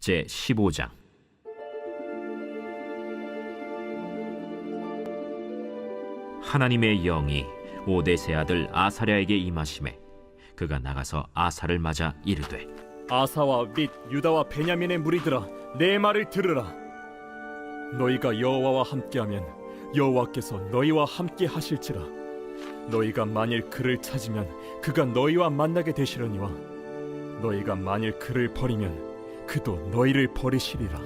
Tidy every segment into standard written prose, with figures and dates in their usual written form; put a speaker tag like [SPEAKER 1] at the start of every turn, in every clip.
[SPEAKER 1] 제 15장. 하나님의 영이 오뎃의 아들 아사랴에게 임하심에 그가 나가서 아사를 맞아 이르되,
[SPEAKER 2] 아사와 및 유다와 베냐민의 무리들아, 내 말을 들으라. 너희가 여호와와 함께하면 여호와께서 너희와 함께 하실지라. 너희가 만일 그를 찾으면 그가 너희와 만나게 되시려니와 너희가 만일 그를 버리면 그도 너희를 버리시리라.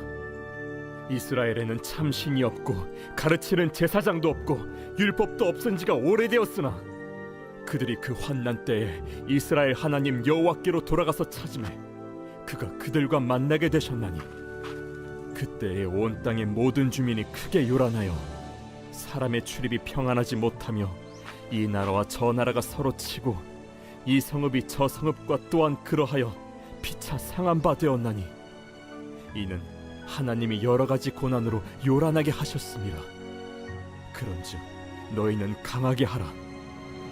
[SPEAKER 2] 이스라엘에는 참 신이 없고 가르치는 제사장도 없고 율법도 없은 지가 오래되었으나 그들이 그 환난 때에 이스라엘 하나님 여호와께로 돌아가서 찾으매 그가 그들과 만나게 되셨나니, 그때에 온 땅의 모든 주민이 크게 요란하여 사람의 출입이 평안하지 못하며 이 나라와 저 나라가 서로 치고 이 성읍이 저 성읍과 또한 그러하여 피차 상한 바 되었나니, 이는 하나님이 여러 가지 고난으로 요란하게 하셨습니다. 그런즉 너희는 강하게 하라.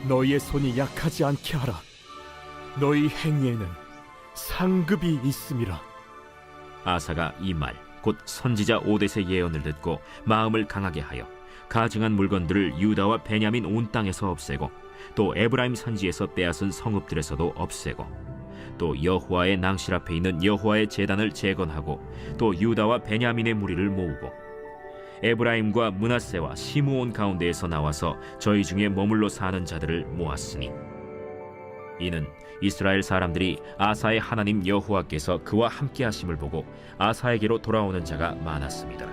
[SPEAKER 2] 너희의 손이 약하지 않게 하라. 너희 행위에는 상급이 있음이라.
[SPEAKER 1] 아사가 이 말 곧 선지자 오뎃의 예언을 듣고 마음을 강하게 하여 가증한 물건들을 유다와 베냐민 온 땅에서 없애고 또 에브라임 산지에서 빼앗은 성읍들에서도 없애고 또 여호와의 낭실 앞에 있는 여호와의 제단을 재건하고 또 유다와 베냐민의 무리를 모으고 에브라임과 므낫세와 시므온 가운데에서 나와서 저희 중에 머물러 사는 자들을 모았으니, 이는 이스라엘 사람들이 아사의 하나님 여호와께서 그와 함께 하심을 보고 아사에게로 돌아오는 자가 많았습니다.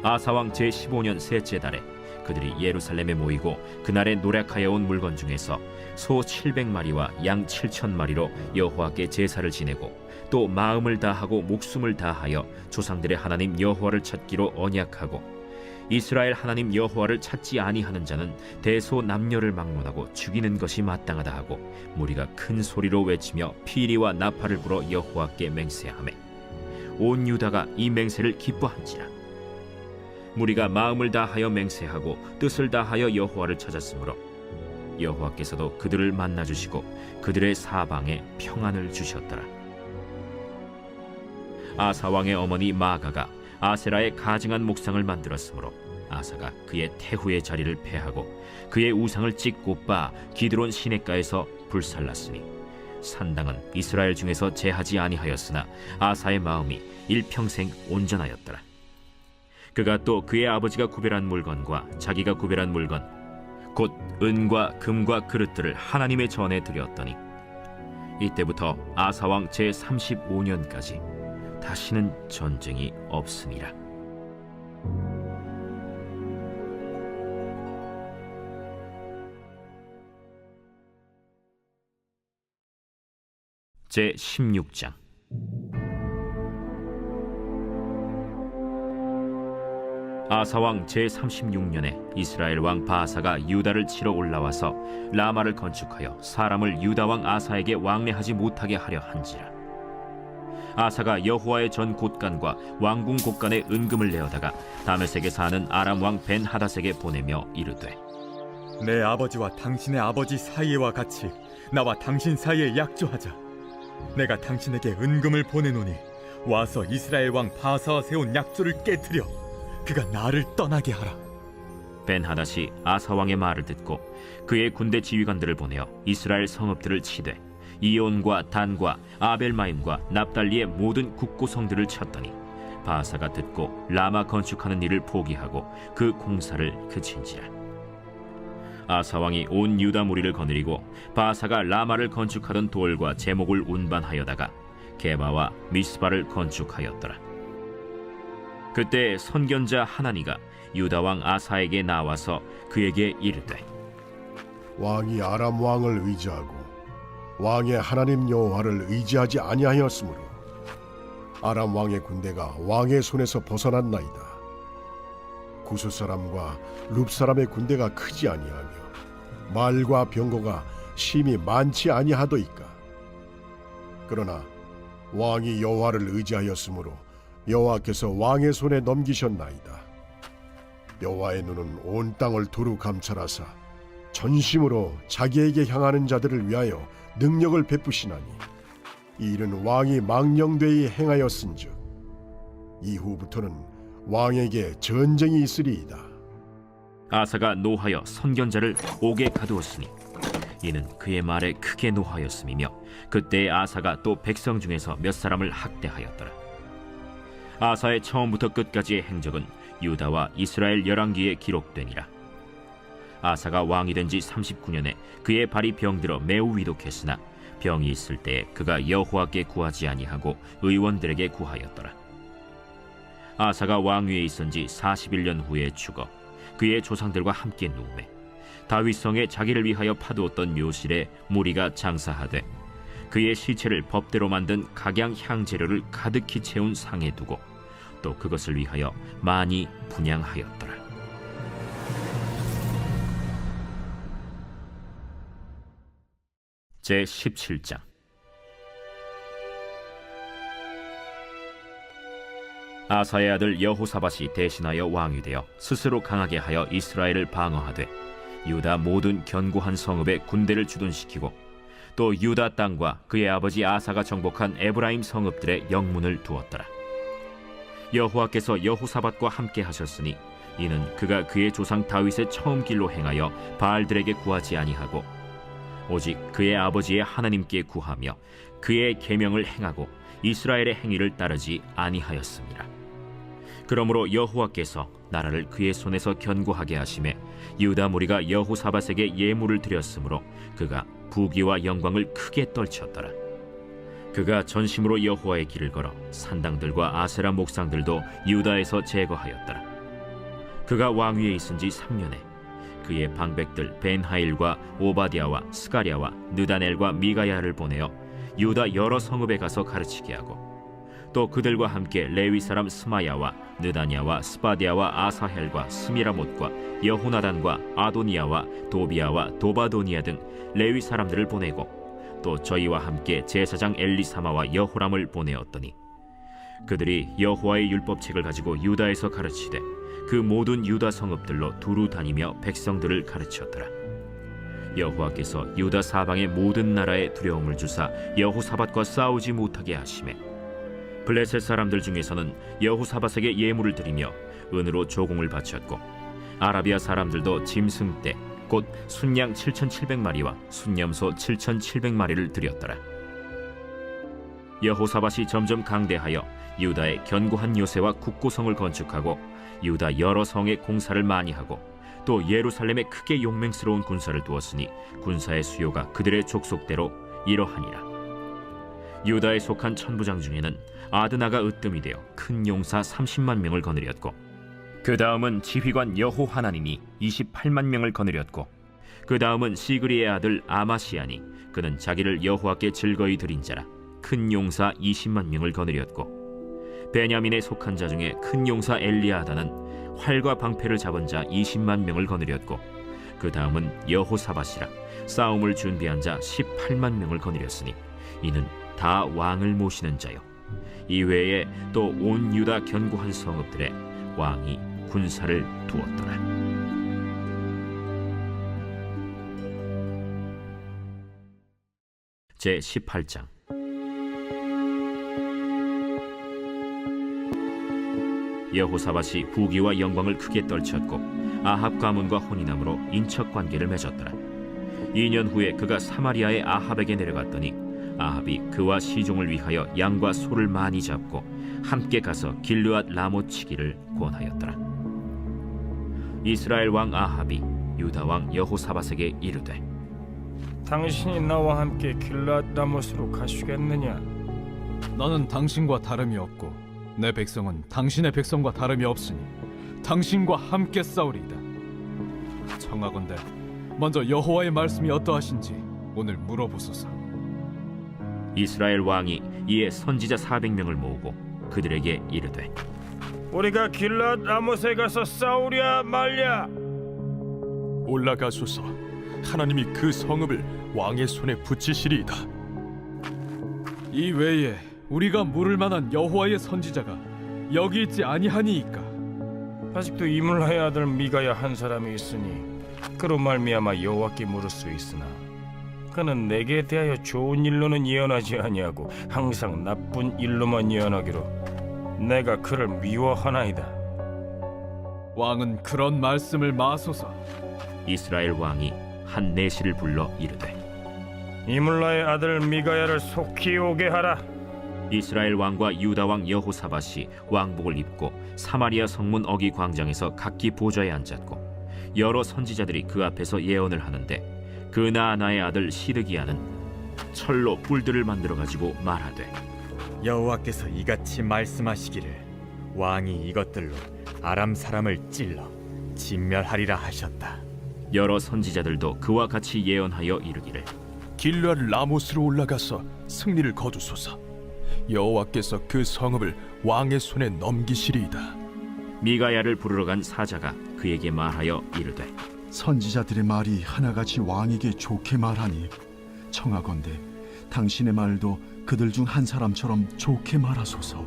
[SPEAKER 1] 아사왕 제15년 셋째 달에 그들이 예루살렘에 모이고 그날에 노력하여 온 물건 중에서 소 700마리와 양 7,000마리로 여호와께 제사를 지내고 또 마음을 다하고 목숨을 다하여 조상들의 하나님 여호와를 찾기로 언약하고, 이스라엘 하나님 여호와를 찾지 아니하는 자는 대소 남녀를 막론하고 죽이는 것이 마땅하다 하고 무리가 큰 소리로 외치며 피리와 나팔을 불어 여호와께 맹세하매 온 유다가 이 맹세를 기뻐한지라. 무리가 마음을 다하여 맹세하고 뜻을 다하여 여호와를 찾았으므로 여호와께서도 그들을 만나주시고 그들의 사방에 평안을 주셨더라. 아사 왕의 어머니 마아가가 아세라의 가증한 목상을 만들었으므로 아사가 그의 태후의 자리를 폐하고 그의 우상을 찢고 빻아 기드론 시냇가에서 불살랐으니, 산당은 이스라엘 중에서 제하지 아니하였으나 아사의 마음이 일평생 온전하였더라. 그가 또 그의 아버지가 구별한 물건과 자기가 구별한 물건 곧 은과 금과 그릇들을 하나님의 전에 드렸더니, 이때부터 아사왕 제35년까지 다시는 전쟁이 없으니라. 제16장. 아사왕 제36년에 이스라엘 왕 바아사가 유다를 치러 올라와서 라마를 건축하여 사람을 유다 왕 아사에게 왕래하지 못하게 하려 한지라. 아사가 여호와의 전 곳간과 왕궁 곳간에 은금을 내어다가 다메섹에 사는 아람 왕 벤하닷에게 보내며 이르되,
[SPEAKER 2] 내 아버지와 당신의 아버지 사이와 같이 나와 당신 사이에 약조하자. 내가 당신에게 은금을 보내노니 와서 이스라엘 왕 바아사와 세운 약조를 깨뜨려 그가 나를 떠나게 하라.
[SPEAKER 1] 벤하닷이 아사 왕의 말을 듣고 그의 군대 지휘관들을 보내어 이스라엘 성읍들을 치되 이온과 단과 아벨마임과 납달리의 모든 국고성들을 쳤더니, 바아사가 듣고 라마 건축하는 일을 포기하고 그 공사를 그친지라. 아사 왕이 온 유다 무리를 거느리고 바아사가 라마를 건축하던 돌과 제목을 운반하여다가 게바와 미스바를 건축하였더라. 그때 선견자 하나니가 유다 왕 아사에게 나와서 그에게 이르되,
[SPEAKER 3] 왕이 아람 왕을 의지하고 왕의 하나님 여호와를 의지하지 아니하였으므로 아람 왕의 군대가 왕의 손에서 벗어났나이다. 구스 사람과 룹 사람의 군대가 크지 아니하며 말과 병거가 심히 많지 아니하도이까. 그러나 왕이 여호와를 의지하였으므로 여호와께서 왕의 손에 넘기셨나이다. 여호와의 눈은 온 땅을 두루 감찰하사 전심으로 자기에게 향하는 자들을 위하여 능력을 베푸시나니 이 일은 왕이 망령되이 행하였은즉 이후부터는 왕에게 전쟁이 있으리이다.
[SPEAKER 1] 아사가 노하여 선견자를 옥에 가두었으니 이는 그의 말에 크게 노하였음이며 그때의 아사가 또 백성 중에서 몇 사람을 학대하였더라. 아사의 처음부터 끝까지의 행적은 유다와 이스라엘 열왕기에 기록되니라. 아사가 왕이 된 지 39년에 그의 발이 병들어 매우 위독했으나 병이 있을 때에 그가 여호와께 구하지 아니하고 의원들에게 구하였더라. 아사가 왕위에 있은 지 41년 후에 죽어 그의 조상들과 함께 누우매 다윗성에 자기를 위하여 파두었던 묘실에 무리가 장사하되 그의 시체를 법대로 만든 각양 향재료를 가득히 채운 상에 두고 또 그것을 위하여 많이 분향하였더라. 제 17장. 아사의 아들 여호사밧이 대신하여 왕이 되어 스스로 강하게 하여 이스라엘을 방어하되 유다 모든 견고한 성읍에 군대를 주둔시키고 또 유다 땅과 그의 아버지 아사가 정복한 에브라임 성읍들의 영문을 두었더라. 여호와께서 여호사밧과 함께 하셨으니 이는 그가 그의 조상 다윗의 처음 길로 행하여 바알들에게 구하지 아니하고 오직 그의 아버지의 하나님께 구하며 그의 계명을 행하고 이스라엘의 행위를 따르지 아니하였습니다. 그러므로 여호와께서 나라를 그의 손에서 견고하게 하심에 유다 무리가 여호사밧에게 예물을 드렸으므로 그가 부귀와 영광을 크게 떨쳤더라. 그가 전심으로 여호와의 길을 걸어 산당들과 아세라 목상들도 유다에서 제거하였더라. 그가 왕위에 있은 지 3년에 그의 방백들 벤하일과 오바디아와 스가랴와 느다넬과 미가야를 보내어 유다 여러 성읍에 가서 가르치게 하고 또 그들과 함께 레위 사람 스마야와 느다냐와 스바디아와 아사헬과 스미라못과 여호나단과 아도니아와 도비아와 도바도니아 등 레위 사람들을 보내고 또 저희와 함께 제사장 엘리사마와 여호람을 보내었더니 그들이 여호와의 율법책을 가지고 유다에서 가르치되 그 모든 유다 성읍들로 두루 다니며 백성들을 가르쳤더라. 여호와께서 유다 사방의 모든 나라에 두려움을 주사 여호사밧과 싸우지 못하게 하시매 블레셋 사람들 중에서는 여호사밧에게 예물을 드리며 은으로 조공을 바쳤고 아라비아 사람들도 짐승떼 곧 순양 7,700마리와 순염소 7,700마리를 드렸더라. 여호사밧이 점점 강대하여 유다의 견고한 요새와 국고성을 건축하고 유다 여러 성의 공사를 많이 하고 또 예루살렘에 크게 용맹스러운 군사를 두었으니 군사의 수요가 그들의 족속대로 이러하니라. 유다에 속한 천부장 중에는 아드나가 으뜸이 되어 큰 용사 30만 명을 거느렸고 그 다음은 지휘관 여호하나님이 28만 명을 거느렸고 그 다음은 시그리의 아들 아마시아니 그는 자기를 여호와께 즐거이 드린 자라 큰 용사 20만 명을 거느렸고 베냐민에 속한 자 중에 큰 용사 엘리아다는 활과 방패를 잡은 자 20만 명을 거느렸고 그 다음은 여호사밧이라 싸움을 준비한 자 18만 명을 거느렸으니 이는 다 왕을 모시는 자요 이외에 또 온 유다 견고한 성읍들에 왕이 군사를 두었더라. 제 18장. 여호사밧이 부귀와 영광을 크게 떨쳤고 아합 가문과 혼인함으로 인척 관계를 맺었더라. 2년 후에 그가 사마리아의 아합에게 내려갔더니 아합이 그와 시종을 위하여 양과 소를 많이 잡고 함께 가서 길르앗 라못 치기를 권하였더라. 이스라엘 왕 아합이 유다 왕 여호사밧에게 이르되
[SPEAKER 4] 당신이 나와 함께 길르앗 라못으로 가시겠느냐?
[SPEAKER 5] 나는 당신과 다름이 없고 내 백성은 당신의 백성과 다름이 없으니 당신과 함께 싸우리이다. 청하건대 먼저 여호와의 말씀이 어떠하신지 오늘 물어보소서.
[SPEAKER 1] 이스라엘 왕이 이에 선지자 400명을 모으고 그들에게 이르되
[SPEAKER 4] 우리가 길르앗 라못에 가서 싸우랴 말랴?
[SPEAKER 6] 올라가소서. 하나님이 그 성읍을 왕의 손에 붙이시리이다.
[SPEAKER 5] 이 외에 우리가 물을 만한 여호와의 선지자가 여기 있지 아니하니이까.
[SPEAKER 4] 아직도 이물라의 아들 미가야 한 사람이 있으니 그로 말미암아 여호와께 물을 수 있으나 그는 내게 대하여 좋은 일로는 예언하지 아니하고 항상 나쁜 일로만 예언하기로 내가 그를 미워하나이다.
[SPEAKER 5] 왕은 그런 말씀을 마소서.
[SPEAKER 1] 이스라엘 왕이 한 내시를 불러 이르되
[SPEAKER 4] 이물라의 아들 미가야를 속히 오게 하라.
[SPEAKER 1] 이스라엘 왕과 유다 왕 여호사밧이 왕복을 입고 사마리아 성문 어기 광장에서 각기 보좌에 앉았고 여러 선지자들이 그 앞에서 예언을 하는데 그 나아나의 아들 시드기야는 철로 뿔들을 만들어 가지고 말하되
[SPEAKER 7] 여호와께서 이같이 말씀하시기를 왕이 이것들로 아람 사람을 찔러 진멸하리라 하셨다.
[SPEAKER 1] 여러 선지자들도 그와 같이 예언하여 이르기를
[SPEAKER 6] 길르앗 라모스로 올라가서 승리를 거두소서. 여호와께서 그 성읍을 왕의 손에 넘기시리이다.
[SPEAKER 1] 미가야를 부르러 간 사자가 그에게 말하여 이르되
[SPEAKER 8] 선지자들의 말이 하나같이 왕에게 좋게 말하니 청하건대 당신의 말도 그들 중 한 사람처럼 좋게 말하소서.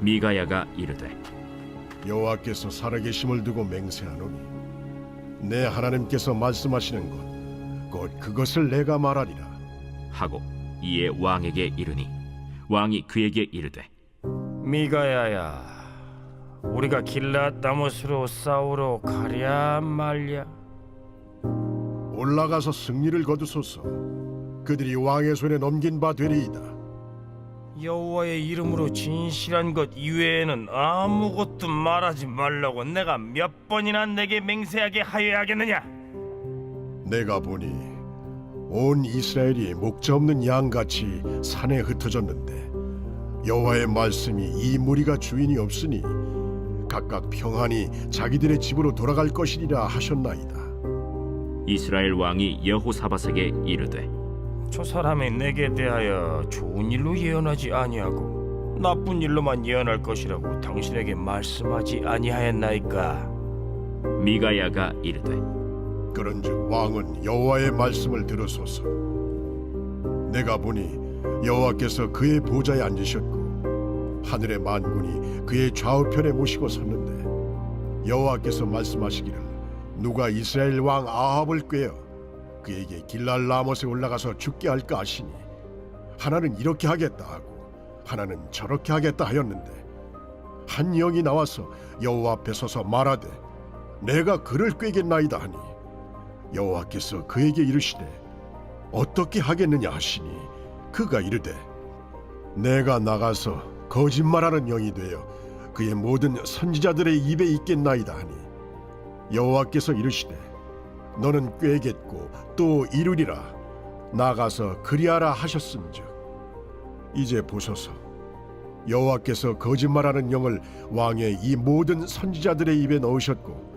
[SPEAKER 1] 미가야가 이르되
[SPEAKER 3] 여호와께서 살아계심을 두고 맹세하노니 내 하나님께서 말씀하시는 곧 그것을 내가 말하리라
[SPEAKER 1] 하고 이에 왕에게 이르니 왕이 그에게 이르되
[SPEAKER 4] 미가야야, 우리가 길앗 라모스로 싸우러 가랴 말랴?
[SPEAKER 3] 올라가서 승리를 거두소서. 그들이 왕의 손에 넘긴 바 되리이다.
[SPEAKER 4] 여호와의 이름으로 진실한 것 이외에는 아무것도 말하지 말라고 내가 몇 번이나 내게 맹세하게 하여야 하겠느냐?
[SPEAKER 3] 내가 보니 온 이스라엘이 목자 없는 양같이 산에 흩어졌는데 여호와의 말씀이 이 무리가 주인이 없으니 각각 평안히 자기들의 집으로 돌아갈 것이리라 하셨나이다.
[SPEAKER 1] 이스라엘 왕이 여호사밧에게 이르되
[SPEAKER 4] 저 사람이 내게 대하여 좋은 일로 예언하지 아니하고 나쁜 일로만 예언할 것이라고 당신에게 말씀하지 아니하였나이까?
[SPEAKER 1] 미가야가 이르되
[SPEAKER 3] 그런즉 왕은 여호와의 말씀을 들으소서. 내가 보니 여호와께서 그의 보좌에 앉으셨고 하늘의 만군이 그의 좌우편에 모시고 섰는데 여호와께서 말씀하시기를 누가 이스라엘 왕 아합을 꾀어 그에게 길랄 라못에 올라가서 죽게 할까 하시니 하나는 이렇게 하겠다 하고 하나는 저렇게 하겠다 하였는데 한 영이 나와서 여호와 앞에 서서 말하되 내가 그를 꾀겠나이다 하니 여호와께서 그에게 이르시되 어떻게 하겠느냐 하시니 그가 이르되 내가 나가서 거짓말하는 영이 되어 그의 모든 선지자들의 입에 있겠나이다 하니 여호와께서 이르시되 너는 꾀겠고 또 이루리라 나가서 그리하라 하셨음즉 이제 보소서 여호와께서 거짓말하는 영을 왕의 이 모든 선지자들의 입에 넣으셨고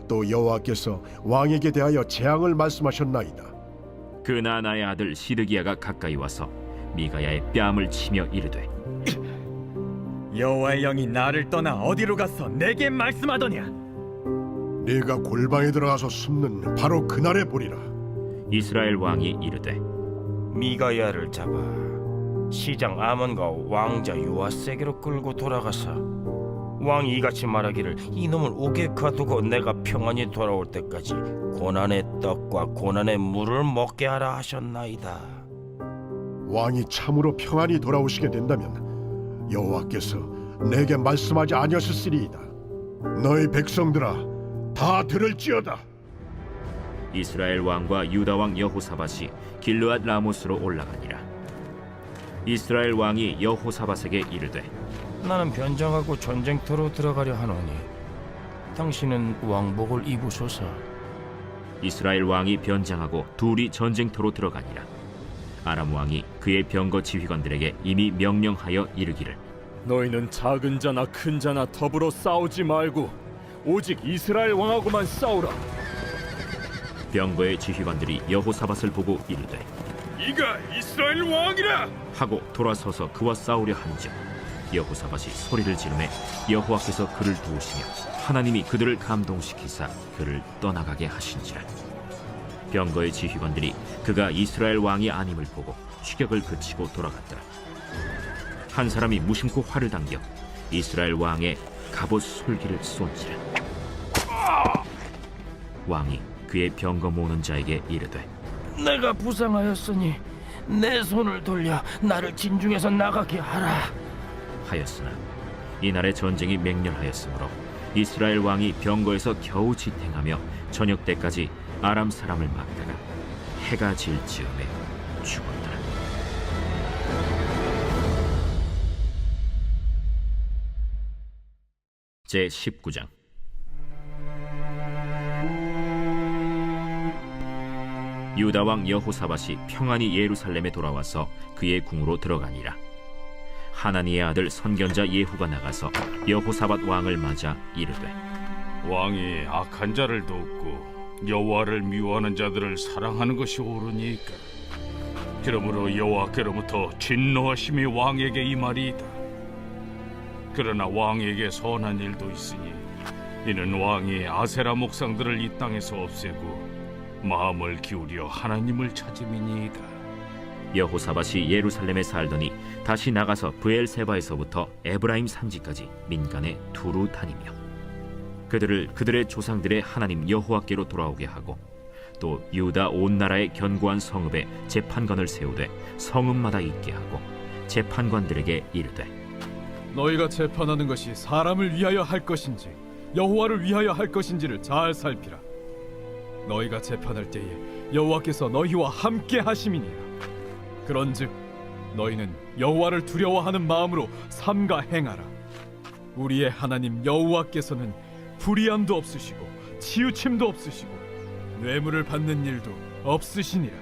[SPEAKER 3] 또 여호와께서 왕에게 대하여 재앙을 말씀하셨나이다.
[SPEAKER 1] 그 나아나의 아들 시드기야가 가까이 와서 미가야의 뺨을 치며 이르되
[SPEAKER 7] 여호와의 영이 나를 떠나 어디로 가서 내게 말씀하더냐?
[SPEAKER 3] 네가 골방에 들어가서 숨는 바로 그날에 보리라.
[SPEAKER 1] 이스라엘 왕이 이르되
[SPEAKER 4] 미가야를 잡아 시장 아몬과 왕자 요아세게로 끌고 돌아가서 왕이 이같이 말하기를 이놈을 옥에 가두고 내가 평안히 돌아올 때까지 고난의 떡과 고난의 물을 먹게 하라 하셨나이다.
[SPEAKER 3] 왕이 참으로 평안히 돌아오시게 된다면 여호와께서 내게 말씀하지 아니하셨으리이다. 너희 백성들아 다 들을지어다.
[SPEAKER 1] 이스라엘 왕과 유다 왕 여호사밧이 길르앗 라모스로 올라가니라. 이스라엘 왕이 여호사밧에게 이르되
[SPEAKER 4] 나는 변장하고 전쟁터로 들어가려 하노니 당신은 왕복을 입으소서.
[SPEAKER 1] 이스라엘 왕이 변장하고 둘이 전쟁터로 들어가니라. 아람 왕이 그의 병거 지휘관들에게 이미 명령하여 이르기를
[SPEAKER 2] 너희는 작은 자나 큰 자나 더불어 싸우지 말고 오직 이스라엘 왕하고만 싸우라.
[SPEAKER 1] 병거의 지휘관들이 여호사밧을 보고 이르되
[SPEAKER 4] 이가 이스라엘 왕이라
[SPEAKER 1] 하고 돌아서서 그와 싸우려 한즉 여호사밧이 소리를 지르매 여호와께서 그를 도우시며 하나님이 그들을 감동시키사 그를 떠나가게 하신지라. 병거의 지휘관들이 그가 이스라엘 왕이 아님을 보고 추격을 그치고 돌아갔더라. 한 사람이 무심코 활을 당겨 이스라엘 왕의 갑옷 솔기를 쏜지라. 왕이 그의 병거 모는 자에게 이르되
[SPEAKER 4] 내가 부상하였으니 내 손을 돌려 나를 진중에서 나가게 하라.
[SPEAKER 1] 하였으나 이날의 전쟁이 맹렬하였으므로 이스라엘 왕이 병거에서 겨우 지탱하며 저녁 때까지 아람 사람을 막다가 해가 질 즈음에 죽었더라. 제 19장. 유다 왕 여호사밧이 평안히 예루살렘에 돌아와서 그의 궁으로 들어가니라. 하나니의 아들 선견자 예후가 나가서 여호사밧 왕을 맞아 이르되,
[SPEAKER 9] 왕이 악한 자를 돕고 여호와를 미워하는 자들을 사랑하는 것이 옳으니까. 그러므로 여호와께로부터 진노하심이 왕에게 임하리이다. 그러나 왕에게 선한 일도 있으니 이는 왕이 아세라 목상들을 이 땅에서 없애고 마음을 기울여 하나님을 찾음이니이다.
[SPEAKER 1] 여호사밧이 예루살렘에 살더니 다시 나가서 브엘세바에서부터 에브라임 산지까지 민간에 두루 다니며 그들을 그들의 조상들의 하나님 여호와께로 돌아오게 하고 또 유다 온 나라의 견고한 성읍에 재판관을 세우되 성읍마다 있게 하고 재판관들에게 이르되,
[SPEAKER 5] 너희가 재판하는 것이 사람을 위하여 할 것인지 여호와를 위하여 할 것인지를 잘 살피라. 너희가 재판할 때에 여호와께서 너희와 함께 하심이니라. 그런즉 너희는 여호와를 두려워하는 마음으로 삼가 행하라. 우리의 하나님 여호와께서는 불의함도 없으시고 치우침도 없으시고 뇌물을 받는 일도 없으시니라.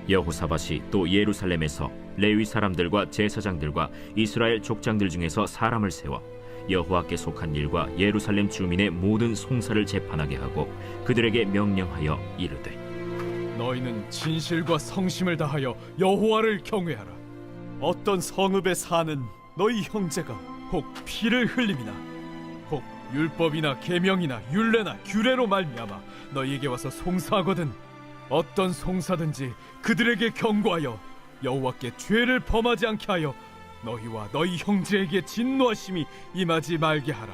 [SPEAKER 1] 여호사밧이 또 예루살렘에서 레위 사람들과 제사장들과 이스라엘 족장들 중에서 사람을 세워 여호와께 속한 일과 예루살렘 주민의 모든 송사를 재판하게 하고 그들에게 명령하여 이르되,
[SPEAKER 5] 너희는 진실과 성심을 다하여 여호와를 경외하라. 어떤 성읍에 사는 너희 형제가 혹 피를 흘림이나 혹 율법이나 계명이나 율례나 규례로 말미암아 너희에게 와서 송사하거든 어떤 송사든지 그들에게 경고하여 여호와께 죄를 범하지 않게 하여 너희와 너희 형제에게 진노하심이 임하지 말게 하라.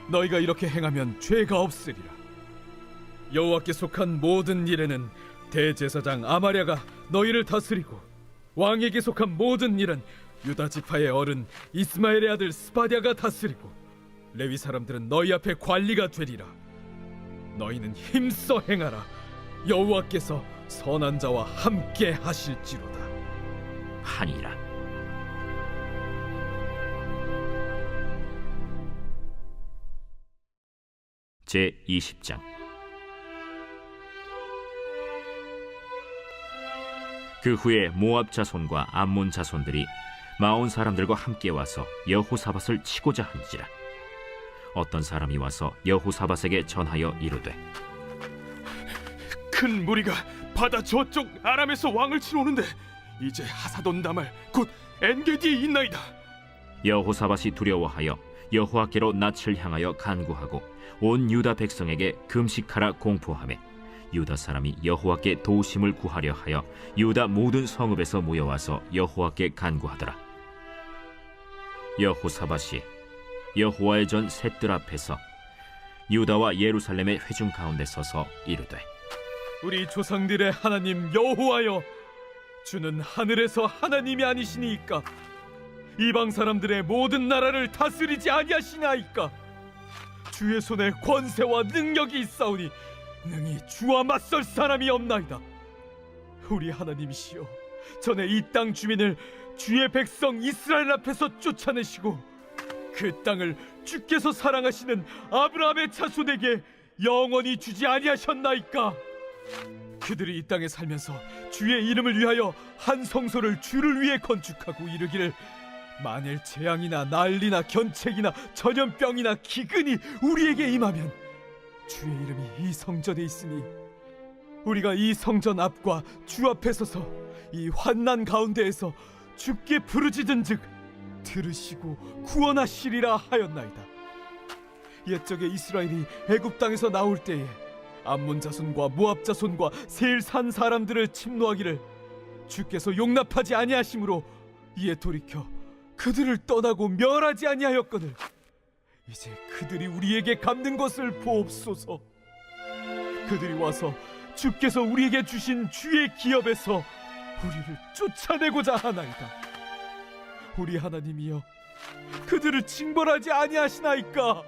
[SPEAKER 5] 너희가 이렇게 행하면 죄가 없으리라. 여호와께 속한 모든 일에는 대제사장 아마랴가 너희를 다스리고 왕에게 속한 모든 일은 유다 지파의 어른 이스마엘의 아들 스바랴가 다스리고 레위 사람들은 너희 앞에 관리가 되리라. 너희는 힘써 행하라. 여호와께서 선한 자와 함께 하실지로다
[SPEAKER 1] 하니라. 제 20장. 그 후에 모압 자손과 암몬 자손들이 마온 사람들과 함께 와서 여호사밧을 치고자 한지라. 어떤 사람이 와서 여호사밧에게 전하여 이르되,
[SPEAKER 6] 큰 무리가 바다 저쪽 아람에서 왕을 치러 오는데 이제 하사돈 다말 곧 엔게디에 있나이다.
[SPEAKER 1] 여호사밧이 두려워하여 여호와께로 낯을 향하여 간구하고 온 유다 백성에게 금식하라 공포하매 유다 사람이 여호와께 도우심을 구하려 하여 유다 모든 성읍에서 모여와서 여호와께 간구하더라. 여호사밧이 여호와의 전 셋들 앞에서 유다와 예루살렘의 회중 가운데 서서 이르되,
[SPEAKER 5] 우리 조상들의 하나님 여호와여, 주는 하늘에서 하나님이 아니시니이까 이방 사람들의 모든 나라를 다스리지 아니하시나이까. 주의 손에 권세와 능력이 있사오니 능히 주와 맞설 사람이 없나이다. 우리 하나님이시여, 전에 이 땅 주민을 주의 백성 이스라엘 앞에서 쫓아내시고 그 땅을 주께서 사랑하시는 아브라함의 자손에게 영원히 주지 아니하셨나이까. 그들이 이 땅에 살면서 주의 이름을 위하여 한 성소를 주를 위해 건축하고 이르기를, 만일 재앙이나 난리나 견책이나 전염병이나 기근이 우리에게 임하면 주의 이름이 이 성전에 있으니 우리가 이 성전 앞과 주 앞에 서서 이 환난 가운데에서 주께 부르짖은즉 들으시고 구원하시리라 하였나이다. 옛적에 이스라엘이 애굽 땅에서 나올 때에 암몬 자손과 모압 자손과 세일 산 사람들을 침노하기를 주께서 용납하지 아니하심으로 이에 돌이켜 그들을 떠나고 멸하지 아니하였거늘 이제 그들이 우리에게 갚는 것을 보옵소서. 그들이 와서
[SPEAKER 7] 주께서 우리에게 주신 주의 기업에서 우리를 쫓아내고자 하나이다. 우리 하나님이여, 그들을 징벌하지 아니하시나이까?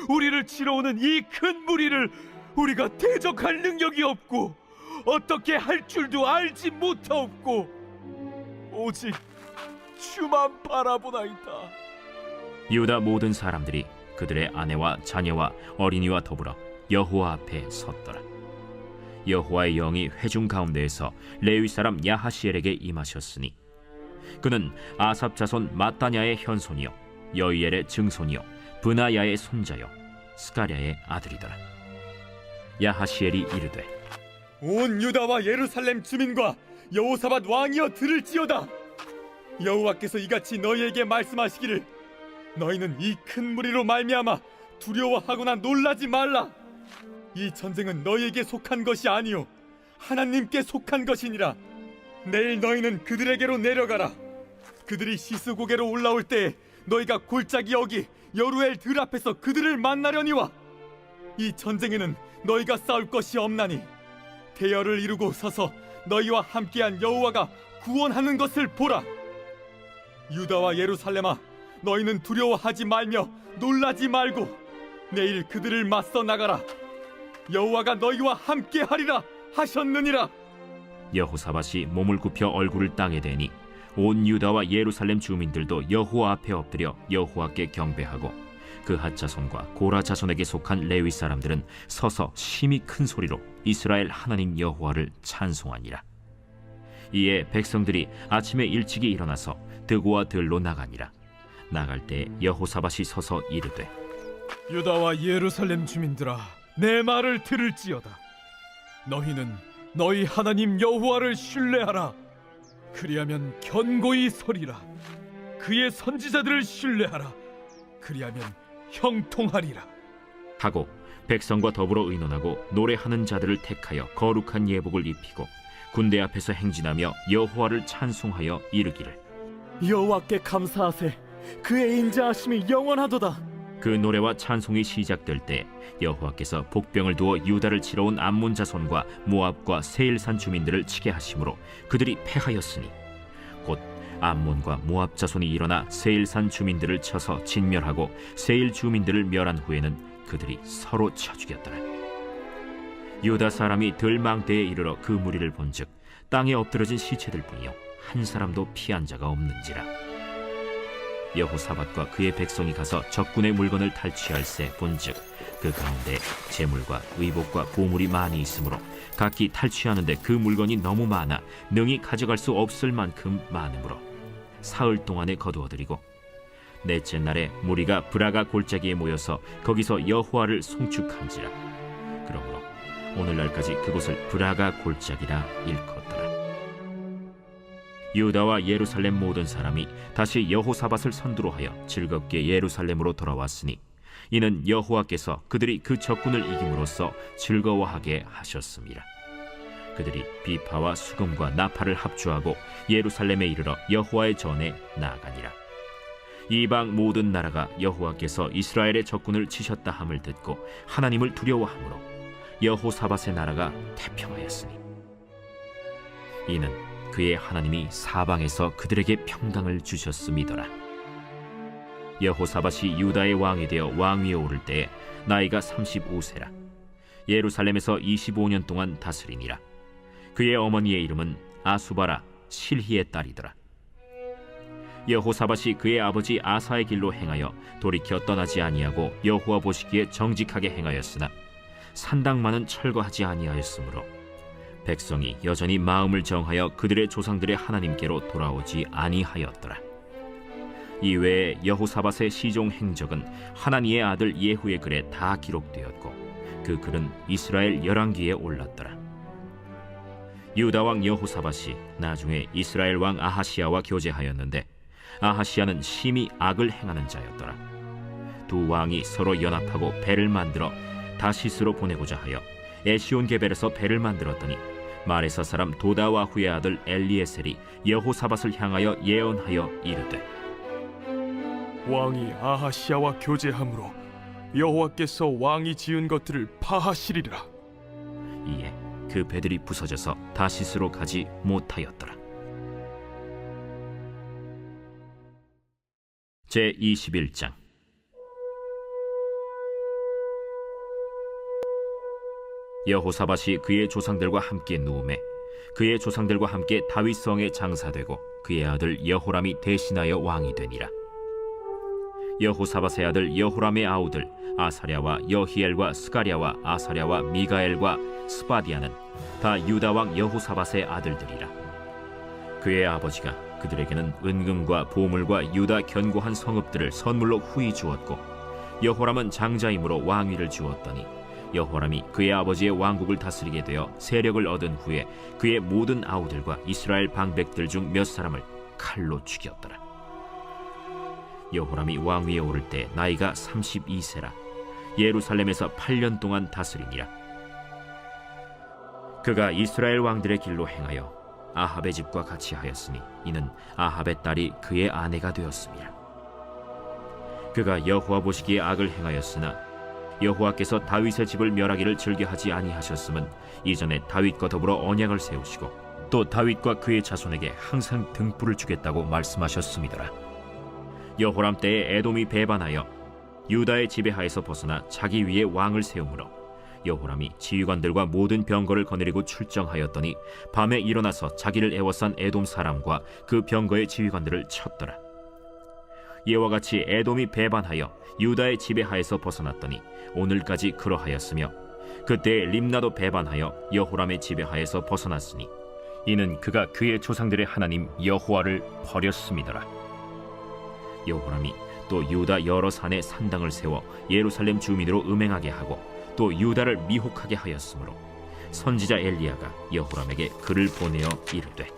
[SPEAKER 7] 우리를 치러 오는 이 큰 무리를 우리가 대적할 능력이 없고 어떻게 할 줄도 알지 못하옵고 오직 주만 바라보나이다.
[SPEAKER 1] 유다 모든 사람들이 그들의 아내와 자녀와 어린이와 더불어 여호와 앞에 섰더라. 여호와의 영이 회중 가운데에서 레위 사람 야하시엘에게 임하셨으니 그는 아삽 자손 마따냐의 현손이요 여이엘의 증손이요 브나야의 손자요 스가랴의 아들이더라. 야하시엘이 이르되
[SPEAKER 7] 온 유다와 예루살렘 주민과 여호사밧 왕이여 들을지어다. 여호와께서 이같이 너희에게 말씀하시기를 너희는 이 큰 무리로 말미암아 두려워하거나 놀라지 말라. 이 전쟁은 너희에게 속한 것이 아니요 하나님께 속한 것이니라. 내일 너희는 그들에게로 내려가라. 그들이 시스고개로 올라올 때에 너희가 골짜기 여기 여루엘 들 앞에서 그들을 만나려니와 이 전쟁에는 너희가 싸울 것이 없나니 대열을 이루고 서서 너희와 함께한 여호와가 구원하는 것을 보라. 유다와 예루살렘아, 너희는 두려워하지 말며 놀라지 말고 내일 그들을 맞서 나가라. 여호와가 너희와 함께하리라 하셨느니라.
[SPEAKER 1] 여호사밧이 몸을 굽혀 얼굴을 땅에 대니 온 유다와 예루살렘 주민들도 여호와 앞에 엎드려 여호와께 경배하고 그핫 자손과 고라 자손에게 속한 레위 사람들은 서서 심히 큰 소리로 이스라엘 하나님 여호와를 찬송하니라. 이에 백성들이 아침에 일찍이 일어나서 드고와 들로 나가니라. 나갈 때 여호사밧이 서서 이르되
[SPEAKER 5] 유다와 예루살렘 주민들아, 내 말을 들을지어다. 너희는 너희 하나님 여호와를 신뢰하라. 그리하면 견고히 서리라. 그의 선지자들을 신뢰하라. 그리하면 형통하리라.
[SPEAKER 1] 하고 백성과 더불어 의논하고 노래하는 자들을 택하여 거룩한 예복을 입히고 군대 앞에서 행진하며 여호와를 찬송하여 이르기를
[SPEAKER 2] 여호와께 감사하세. 그의 인자하심이 영원하도다.
[SPEAKER 1] 그 노래와 찬송이 시작될 때 여호와께서 복병을 두어 유다를 치러 온 암몬 자손과 모압과 세일산 주민들을 치게 하심으로 그들이 패하였으니 곧 암몬과 모압 자손이 일어나 세일산 주민들을 쳐서 진멸하고 세일 주민들을 멸한 후에는 그들이 서로 쳐 죽였더라. 유다 사람이 들망대에 이르러 그 무리를 본즉 땅에 엎드러진 시체들 뿐이요 한 사람도 피한 자가 없는지라. 여호사밧과 그의 백성이 가서 적군의 물건을 탈취할세 본즉 그 가운데 재물과 의복과 보물이 많이 있으므로 각기 탈취하는데 그 물건이 너무 많아 능히 가져갈 수 없을 만큼 많으므로 사흘 동안에 거두어들이고 넷째 날에 무리가 브라가 골짜기에 모여서 거기서 여호와를 송축한지라. 그러므로 오늘날까지 그곳을 브라가 골짜기라 일컫더라. 유다와 예루살렘 모든 사람이 다시 여호사밧을 선두로 하여 즐겁게 예루살렘으로 돌아왔으니 이는 여호와께서 그들이 그 적군을 이김으로써 즐거워하게 하셨습니다. 그들이 비파와 수금과 나팔을 합주하고 예루살렘에 이르러 여호와의 전에 나아가니라. 이방 모든 나라가 여호와께서 이스라엘의 적군을 치셨다 함을 듣고 하나님을 두려워하므로 여호사밧의 나라가 태평하였으니 이는 그의 하나님이 사방에서 그들에게 평강을 주셨음이더라. 여호사밧이 유다의 왕이 되어 왕위에 오를 때에 나이가 35세라. 예루살렘에서 25년 동안 다스리니라. 그의 어머니의 이름은 아수바라 실히의 딸이더라. 여호사밧이 그의 아버지 아사의 길로 행하여 돌이켜 떠나지 아니하고 여호와 보시기에 정직하게 행하였으나 산당만은 철거하지 아니하였으므로 백성이 여전히 마음을 정하여 그들의 조상들의 하나님께로 돌아오지 아니하였더라. 이외에 여호사밧의 시종 행적은 하나니의 아들 예후의 글에 다 기록되었고 그 글은 이스라엘 열왕기에 올랐더라. 유다 왕 여호사밧이 나중에 이스라엘 왕 아하시야와 교제하였는데 아하시야는 심히 악을 행하는 자였더라. 두 왕이 서로 연합하고 배를 만들어 다시스로 보내고자 하여 에시온게벨에서 배를 만들었더니 마레사 사람 도다와후의 아들 엘리에셀이 여호사밧을 향하여 예언하여 이르되
[SPEAKER 6] 왕이 아하시야와 교제함으로 여호와께서 왕이 지은 것들을 파하시리라.
[SPEAKER 1] 이에 그 배들이 부서져서 다시스로 가지 못하였더라. 제 21장. 여호사밧이 그의 조상들과 함께 누우매 그의 조상들과 함께 다윗성에 장사되고 그의 아들 여호람이 대신하여 왕이 되니라. 여호사밧의 아들 여호람의 아우들 아사랴와 여히엘과 스가랴와 아사랴와 미가엘과 스바디아는 다 유다 왕 여호사밧의 아들들이라. 그의 아버지가 그들에게는 은금과 보물과 유다 견고한 성읍들을 선물로 후히 주었고 여호람은 장자이므로 왕위를 주었더니 여호람이 그의 아버지의 왕국을 다스리게 되어 세력을 얻은 후에 그의 모든 아우들과 이스라엘 방백들 중 몇 사람을 칼로 죽였더라. 여호람이 왕위에 오를 때 나이가 32세라 예루살렘에서 8년 동안 다스리니라. 그가 이스라엘 왕들의 길로 행하여 아합의 집과 같이 하였으니 이는 아합의 딸이 그의 아내가 되었습니다. 그가 여호와 보시기에 악을 행하였으나 여호와께서 다윗의 집을 멸하기를 즐겨하지 아니하셨음은 이전에 다윗과 더불어 언약을 세우시고 또 다윗과 그의 자손에게 항상 등불을 주겠다고 말씀하셨음이더라. 여호람 때에 에돔이 배반하여 유다의 지배하에서 벗어나 자기 위에 왕을 세우므로 여호람이 지휘관들과 모든 병거를 거느리고 출정하였더니 밤에 일어나서 자기를 애워싼 에돔 사람과 그 병거의 지휘관들을 쳤더라. 이와 같이 에돔이 배반하여 유다의 지배하에서 벗어났더니 오늘까지 그러하였으며 그때 림나도 배반하여 여호람의 지배하에서 벗어났으니 이는 그가 그의 조상들의 하나님 여호와를 버렸음이더라. 여호람이 또 유다 여러 산에 산당을 세워 예루살렘 주민으로 음행하게 하고 또 유다를 미혹하게 하였으므로 선지자 엘리야가 여호람에게 글을 보내어 이르되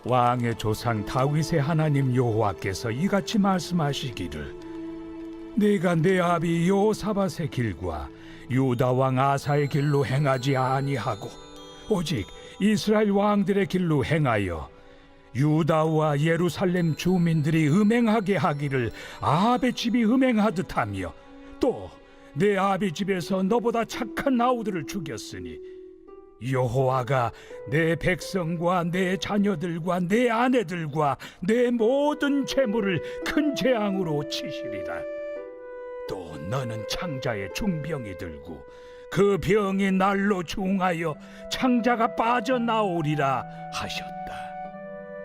[SPEAKER 10] 왕의 조상 다윗의 하나님 여호와께서 이같이 말씀하시기를 내가 내 아비 여호사밧의 길과 유다 왕 아사의 길로 행하지 아니하고 오직 이스라엘 왕들의 길로 행하여 유다와 예루살렘 주민들이 음행하게 하기를 아합의 집이 음행하듯 하며 또 내 아비 집에서 너보다 착한 아우들을 죽였으니 여호와가 내 백성과 내 자녀들과 내 아내들과 내 모든 재물을 큰 재앙으로 치시리라. 또 너는 창자에 중병이 들고 그 병이 날로 중하여 창자가 빠져나오리라 하셨다.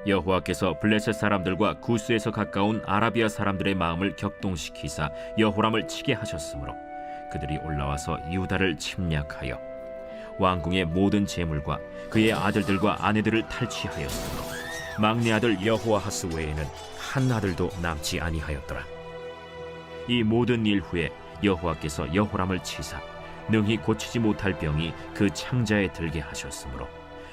[SPEAKER 1] 여호와께서 블레셋 사람들과 구스에서 가까운 아라비아 사람들의 마음을 격동시키사 여호람을 치게 하셨으므로 그들이 올라와서 유다를 침략하여 왕궁의 모든 재물과 그의 아들들과 아내들을 탈취하였으므로 막내 아들 여호아하스 외에는 한 아들도 남지 아니하였더라. 이 모든 일 후에 여호와께서 여호람을 치사 능히 고치지 못할 병이 그 창자에 들게 하셨으므로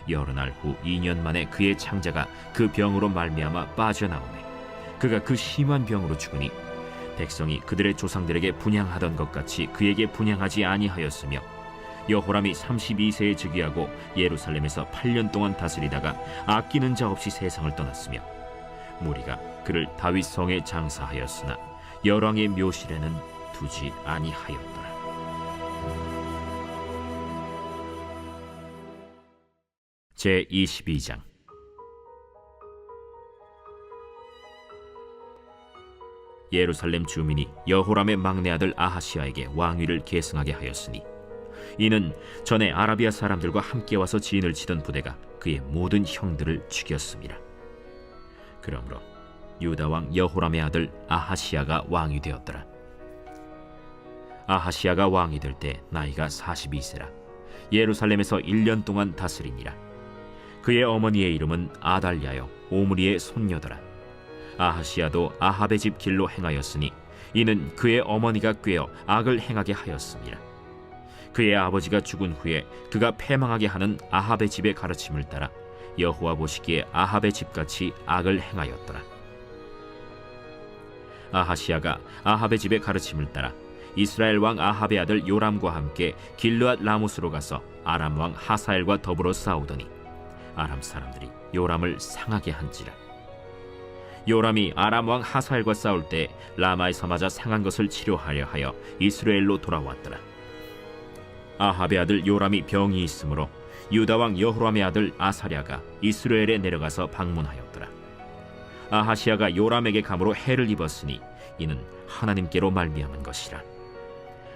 [SPEAKER 1] 여러 날 후 2년 만에 그의 창자가 그 병으로 말미암아 빠져나오매 그가 그 심한 병으로 죽으니 백성이 그들의 조상들에게 분향하던 것 같이 그에게 분향하지 아니하였으며 여호람이 32세에 즉위하고 예루살렘에서 8년 동안 다스리다가 아끼는 자 없이 세상을 떠났으며 무리가 그를 다윗 성에 장사하였으나 열왕의 묘실에는 두지 아니하였더라. 제 22장. 예루살렘 주민이 여호람의 막내 아들 아하시아에게 왕위를 계승하게 하였으니 이는 전에 아라비아 사람들과 함께 와서 진을 치던 부대가 그의 모든 형들을 죽였습니다. 그러므로 유다 왕 여호람의 아들 아하시아가 왕이 되었더라. 아하시아가 왕이 될 때 나이가 42세라 예루살렘에서 1년 동안 다스리니라. 그의 어머니의 이름은 아달랴요 오므리의 손녀더라. 아하시아도 아합의 집 길로 행하였으니 이는 그의 어머니가 꾀어 악을 행하게 하였습니다. 그의 아버지가 죽은 후에 그가 패망하게 하는 아합의 집의 가르침을 따라 여호와 보시기에 아합의 집같이 악을 행하였더라. 아하시아가 아합의 집의 가르침을 따라 이스라엘 왕 아합의 아들 요람과 함께 길르앗 라못으로 가서 아람 왕 하사엘과 더불어 싸우더니 아람 사람들이 요람을 상하게 한지라. 요람이 아람 왕 하사엘과 싸울 때 라마에서 맞아 상한 것을 치료하려 하여 이스라엘로 돌아왔더라. 아합의 아들 요람이 병이 있으므로 유다 왕 여호람의 아들 아사랴가 이스라엘에 내려가서 방문하였더라. 아하시야가 요람에게 감으로 해를 입었으니 이는 하나님께로 말미암은 것이라.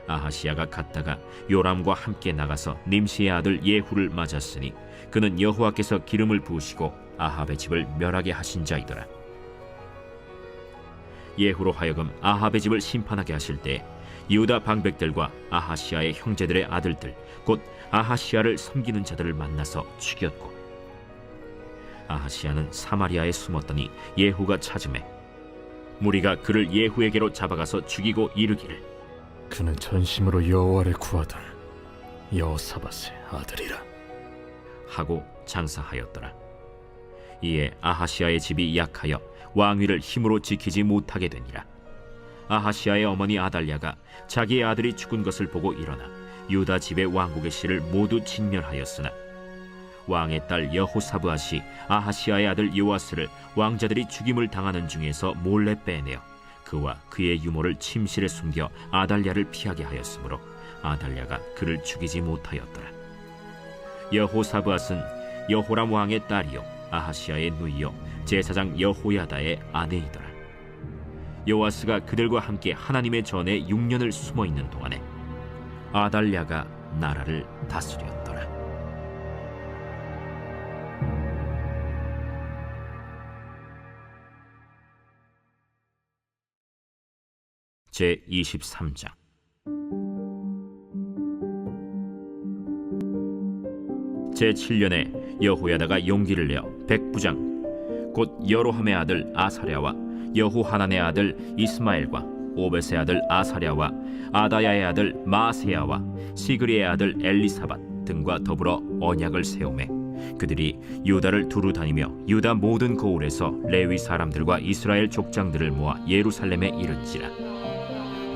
[SPEAKER 1] 아하시야가 갔다가 요람과 함께 나가서 님시의 아들 예후를 맞았으니 그는 여호와께서 기름을 부으시고 아합의 집을 멸하게 하신 자이더라. 예후로 하여금 아합의 집을 심판하게 하실 때 유다 방백들과 아하시야의 형제들의 아들들 곧 아하시야를 섬기는 자들을 만나서 죽였고, 아하시야는 사마리아에 숨었더니 예후가 찾음에 무리가 그를 예후에게로 잡아가서 죽이고 이르기를
[SPEAKER 2] 그는 전심으로 여호와를 구하던 여호사밧의 아들이라
[SPEAKER 1] 하고 장사하였더라. 이에 아하시야의 집이 약하여 왕위를 힘으로 지키지 못하게 되니라. 아하시야의 어머니 아달랴가 자기의 아들이 죽은 것을 보고 일어나 유다 집의 왕국의 씨를 모두 진멸하였으나 왕의 딸 여호사브앗이 아하시야의 아들 요아스를 왕자들이 죽임을 당하는 중에서 몰래 빼내어 그와 그의 유모를 침실에 숨겨 아달랴를 피하게 하였으므로 아달랴가 그를 죽이지 못하였더라. 여호사브앗은 여호람 왕의 딸이요 아하시야의 누이요 제사장 여호야다의 아내이더라. 요아스가 그들과 함께 하나님의 전에 6년을 숨어 있는 동안에 아달랴가 나라를 다스렸더라. 제 23장. 제 7년에 여호야다가 용기를 내어 백부장 곧 여로함의 아들 아사랴와 여호하난의 아들 이스마엘과 오벳의 아들 아사랴와 아다야의 아들 마세야와 시그리의 아들 엘리사밧 등과 더불어 언약을 세우매 그들이 유다를 두루 다니며 유다 모든 고을에서 레위 사람들과 이스라엘 족장들을 모아 예루살렘에 이른지라.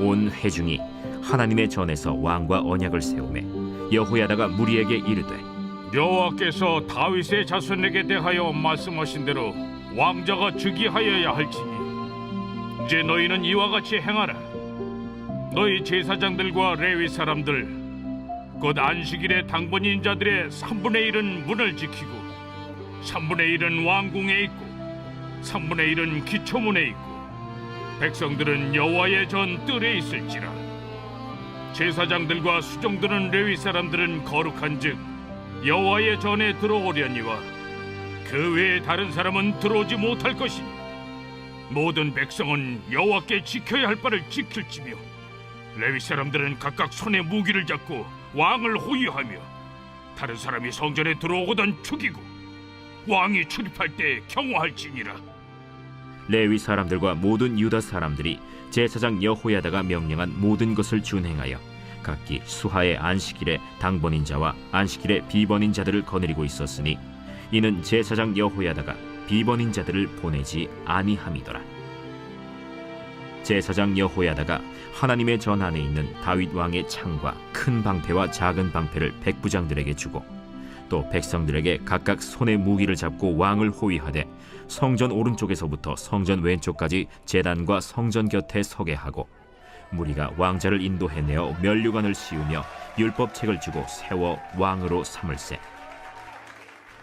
[SPEAKER 1] 온 회중이 하나님의 전에서 왕과 언약을 세우매 여호야다가 무리에게 이르되
[SPEAKER 9] 여호와께서 다윗의 자손에게 대하여 말씀하신 대로 왕자가 즉위하여야 할지니 이제 너희는 이와 같이 행하라. 너희 제사장들과 레위 사람들 곧 안식일의 당번인 자들의 3분의 1은 문을 지키고 3분의 1은 왕궁에 있고 3분의 1은 기초문에 있고 백성들은 여호와의 전 뜰에 있을지라. 제사장들과 수종드는 레위 사람들은 거룩한즉 여호와의 전에 들어오려니와 그 외에 다른 사람은 들어오지 못할 것이니 모든 백성은 여호와께 지켜야 할 바를 지킬지며 레위 사람들은 각각 손에 무기를 잡고 왕을 호위하며 다른 사람이 성전에 들어오거든 죽이고 왕이 출입할 때 경호할지니라.
[SPEAKER 1] 레위 사람들과 모든 유다 사람들이 제사장 여호야다가 명령한 모든 것을 준행하여 각기 수하의 안식일에 당번인 자와 안식일에 비번인 자들을 거느리고 있었으니 이는 제사장 여호야다가 비번인 자들을 보내지 아니함이더라. 제사장 여호야다가 하나님의 전 안에 있는 다윗 왕의 창과 큰 방패와 작은 방패를 백부장들에게 주고 또 백성들에게 각각 손에 무기를 잡고 왕을 호위하되 성전 오른쪽에서부터 성전 왼쪽까지 제단과 성전 곁에 서게 하고 무리가 왕자를 인도해내어 면류관을 씌우며 율법책을 주고 세워 왕으로 삼을세.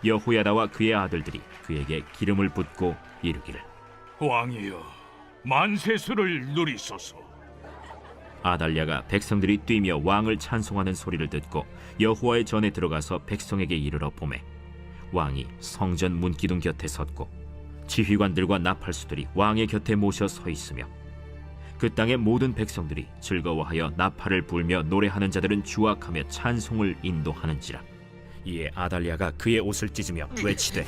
[SPEAKER 1] 여호야다와 그의 아들들이 그에게 기름을 붓고 이르기를
[SPEAKER 9] 왕이여 만세수를 누리소서.
[SPEAKER 1] 아달랴가 백성들이 뛰며 왕을 찬송하는 소리를 듣고 여호와의 전에 들어가서 백성에게 이르러 보매 왕이 성전 문기둥 곁에 섰고 지휘관들과 나팔수들이 왕의 곁에 모셔 서 있으며 그 땅의 모든 백성들이 즐거워하여 나팔을 불며 노래하는 자들은 주악하며 찬송을 인도하는지라. 이에 아달랴가 그의 옷을 찢으며 외치되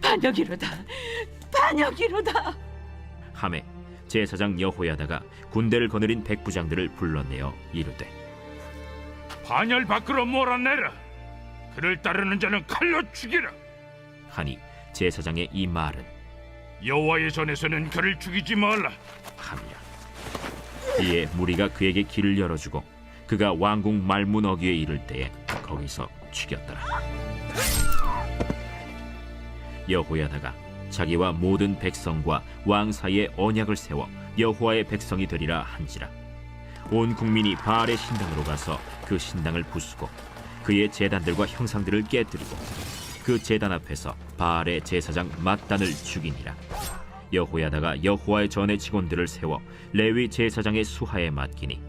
[SPEAKER 11] 반역이로다, 반역이로다
[SPEAKER 1] 하매 제사장 여호야다가 군대를 거느린 백부장들을 불러내어 이르되
[SPEAKER 9] 반열 밖으로 몰아내라. 그를 따르는 자는 칼로 죽이라.
[SPEAKER 1] 하니 제사장의 이 말은
[SPEAKER 9] 여호와의 전에서는 그를 죽이지 말라
[SPEAKER 1] 하니라. 이에 무리가 그에게 길을 열어주고 그가 왕궁 말문 어귀에 이를 때에 거기서 죽였더라. 여호야다가 자기와 모든 백성과 왕 사이에 언약을 세워 여호와의 백성이 되리라 한지라. 온 국민이 바알의 신당으로 가서 그 신당을 부수고 그의 제단들과 형상들을 깨뜨리고 그 제단 앞에서 바알의 제사장 mat단을 죽이니라. 여호야다가 여호와의 전의 직원들을 세워 레위 제사장의 수하에 맡기니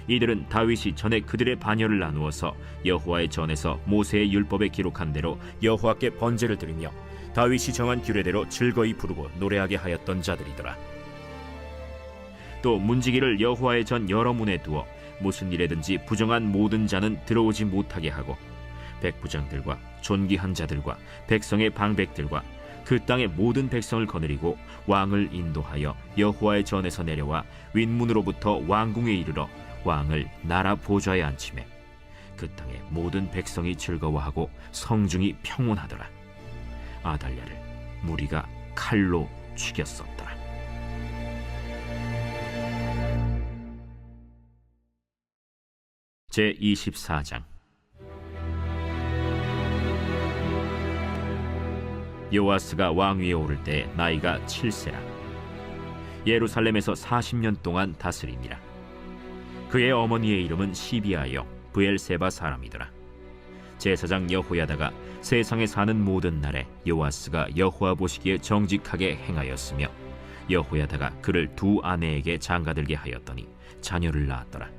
[SPEAKER 1] 이들은 다윗이 전에 그들의 반열을 나누어서 여호와의 전에서 모세의 율법에 기록한 대로 여호와께 번제를 드리며 다윗이 정한 규례대로 즐거이 부르고 노래하게 하였던 자들이더라. 또 문지기를 여호와의 전 여러 문에 두어 무슨 일에든지 부정한 모든 자는 들어오지 못하게 하고 백부장들과 존귀한 자들과 백성의 방백들과 그 땅의 모든 백성을 거느리고 왕을 인도하여 여호와의 전에서 내려와 윗문으로부터 왕궁에 이르러 왕을 나라 보좌에 앉히매 그 땅의 모든 백성이 즐거워하고 성중이 평온하더라. 아달랴를 무리가 칼로 죽였었더라. 제24장. 요아스가 왕위에 오를 때 나이가 7세라. 예루살렘에서 40년 동안 다스리니라. 그의 어머니의 이름은 시비아여 브엘세바 사람이더라. 제사장 여호야다가 세상에 사는 모든 날에 요아스가 여호와 보시기에 정직하게 행하였으며 여호야다가 그를 두 아내에게 장가들게 하였더니 자녀를 낳았더라.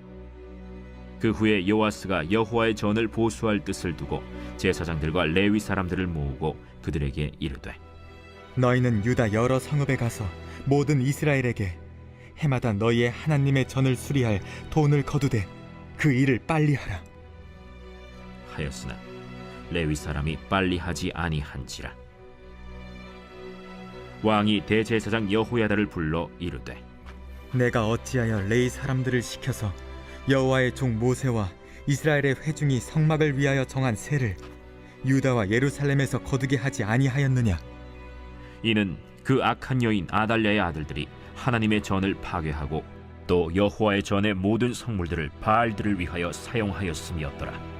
[SPEAKER 1] 그 후에 요아스가 여호와의 전을 보수할 뜻을 두고 제사장들과 레위 사람들을 모으고 그들에게 이르되
[SPEAKER 12] 너희는 유다 여러 성읍에 가서 모든 이스라엘에게 해마다 너희의 하나님의 전을 수리할 돈을 거두되 그 일을 빨리 하라
[SPEAKER 1] 하였으나 레위 사람이 빨리 하지 아니한지라. 왕이 대제사장 여호야다를 불러 이르되
[SPEAKER 12] 내가 어찌하여 레위 사람들을 시켜서 여호와의 종 모세와 이스라엘의 회중이 성막을 위하여 정한 세를 유다와 예루살렘에서 거두게 하지 아니하였느냐.
[SPEAKER 1] 이는 그 악한 여인 아달랴의 아들들이 하나님의 전을 파괴하고 또 여호와의 전의 모든 성물들을 바알들을 위하여 사용하였음이었더라.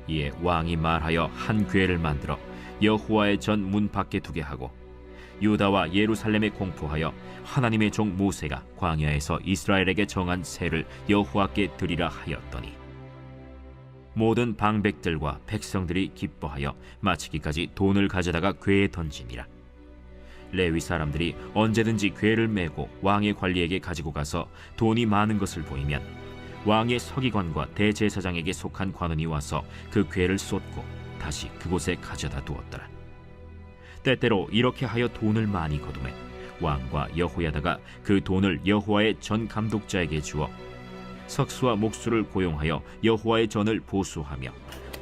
[SPEAKER 1] 이에 왕이 말하여 한 궤를 만들어 여호와의 전 문 밖에 두게 하고 유다와 예루살렘에 공포하여 하나님의 종 모세가 광야에서 이스라엘에게 정한 세를 여호와께 드리라 하였더니 모든 방백들과 백성들이 기뻐하여 마치기까지 돈을 가져다가 궤에 던지니라. 레위 사람들이 언제든지 궤를 메고 왕의 관리에게 가지고 가서 돈이 많은 것을 보이면 왕의 서기관과 대제사장에게 속한 관원이 와서 그 궤를 쏟고 다시 그곳에 가져다 두었더라. 때때로 이렇게 하여 돈을 많이 거두매 왕과 여호야다가 그 돈을 여호와의 전 감독자에게 주어 석수와 목수를 고용하여 여호와의 전을 보수하며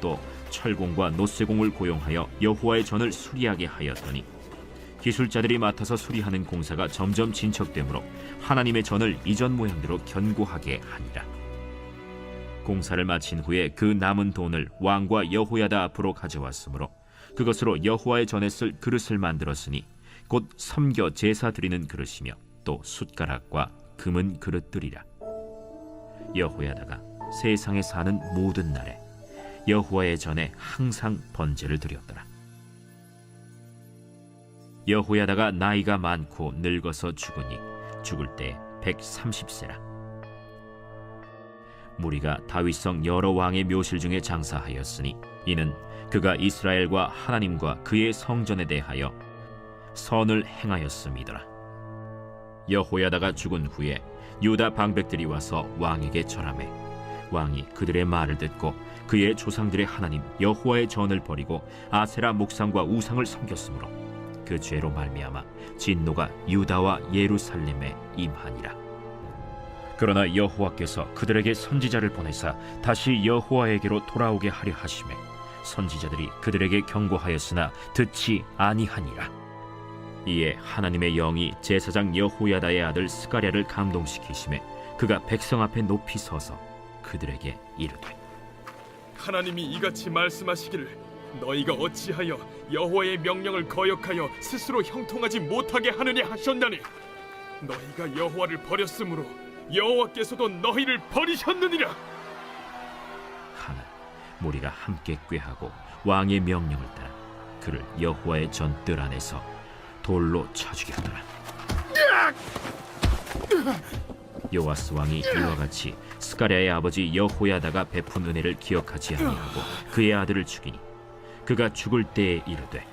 [SPEAKER 1] 또 철공과 노쇠공을 고용하여 여호와의 전을 수리하게 하였더니 기술자들이 맡아서 수리하는 공사가 점점 진척되므로 하나님의 전을 이전 모양대로 견고하게 하니라. 공사를 마친 후에 그 남은 돈을 왕과 여호야다 앞으로 가져왔으므로 그것으로 여호와의 전에 쓸 그릇을 만들었으니 곧 섬겨 제사 드리는 그릇이며 또 숟가락과 금은 그릇들이라. 여호야다가 세상에 사는 모든 날에 여호와의 전에 항상 번제를 드렸더라. 여호야다가 나이가 많고 늙어서 죽으니 죽을 때 130세라. 무리가 다윗성 여러 왕의 묘실 중에 장사하였으니 이는 그가 이스라엘과 하나님과 그의 성전에 대하여 선을 행하였음이더라. 여호야다가 죽은 후에 유다 방백들이 와서 왕에게 절하매 왕이 그들의 말을 듣고 그의 조상들의 하나님 여호와의 전을 버리고 아세라 목상과 우상을 섬겼으므로 그 죄로 말미암아 진노가 유다와 예루살렘에 임하니라. 그러나 여호와께서 그들에게 선지자를 보내사 다시 여호와에게로 돌아오게 하려 하시매 선지자들이 그들에게 경고하였으나 듣지 아니하니라. 이에 하나님의 영이 제사장 여호야다의 아들 스가랴를 감동시키시매 그가 백성 앞에 높이 서서 그들에게 이르되
[SPEAKER 6] 하나님이 이같이 말씀하시기를 너희가 어찌하여 여호와의 명령을 거역하여 스스로 형통하지 못하게 하느냐 하셨나니 너희가 여호와를 버렸으므로 여호와께서도 너희를 버리셨느니라.
[SPEAKER 1] 하나 무리가 함께 꾀하고 왕의 명령을 따라 그를 여호와의 전 뜰 안에서 돌로 쳐 죽였더라. 요아스 왕이 이와 같이 스가랴의 아버지 여호야다가 베푼 은혜를 기억하지 아니하고 그의 아들을 죽이니 그가 죽을 때에 이르되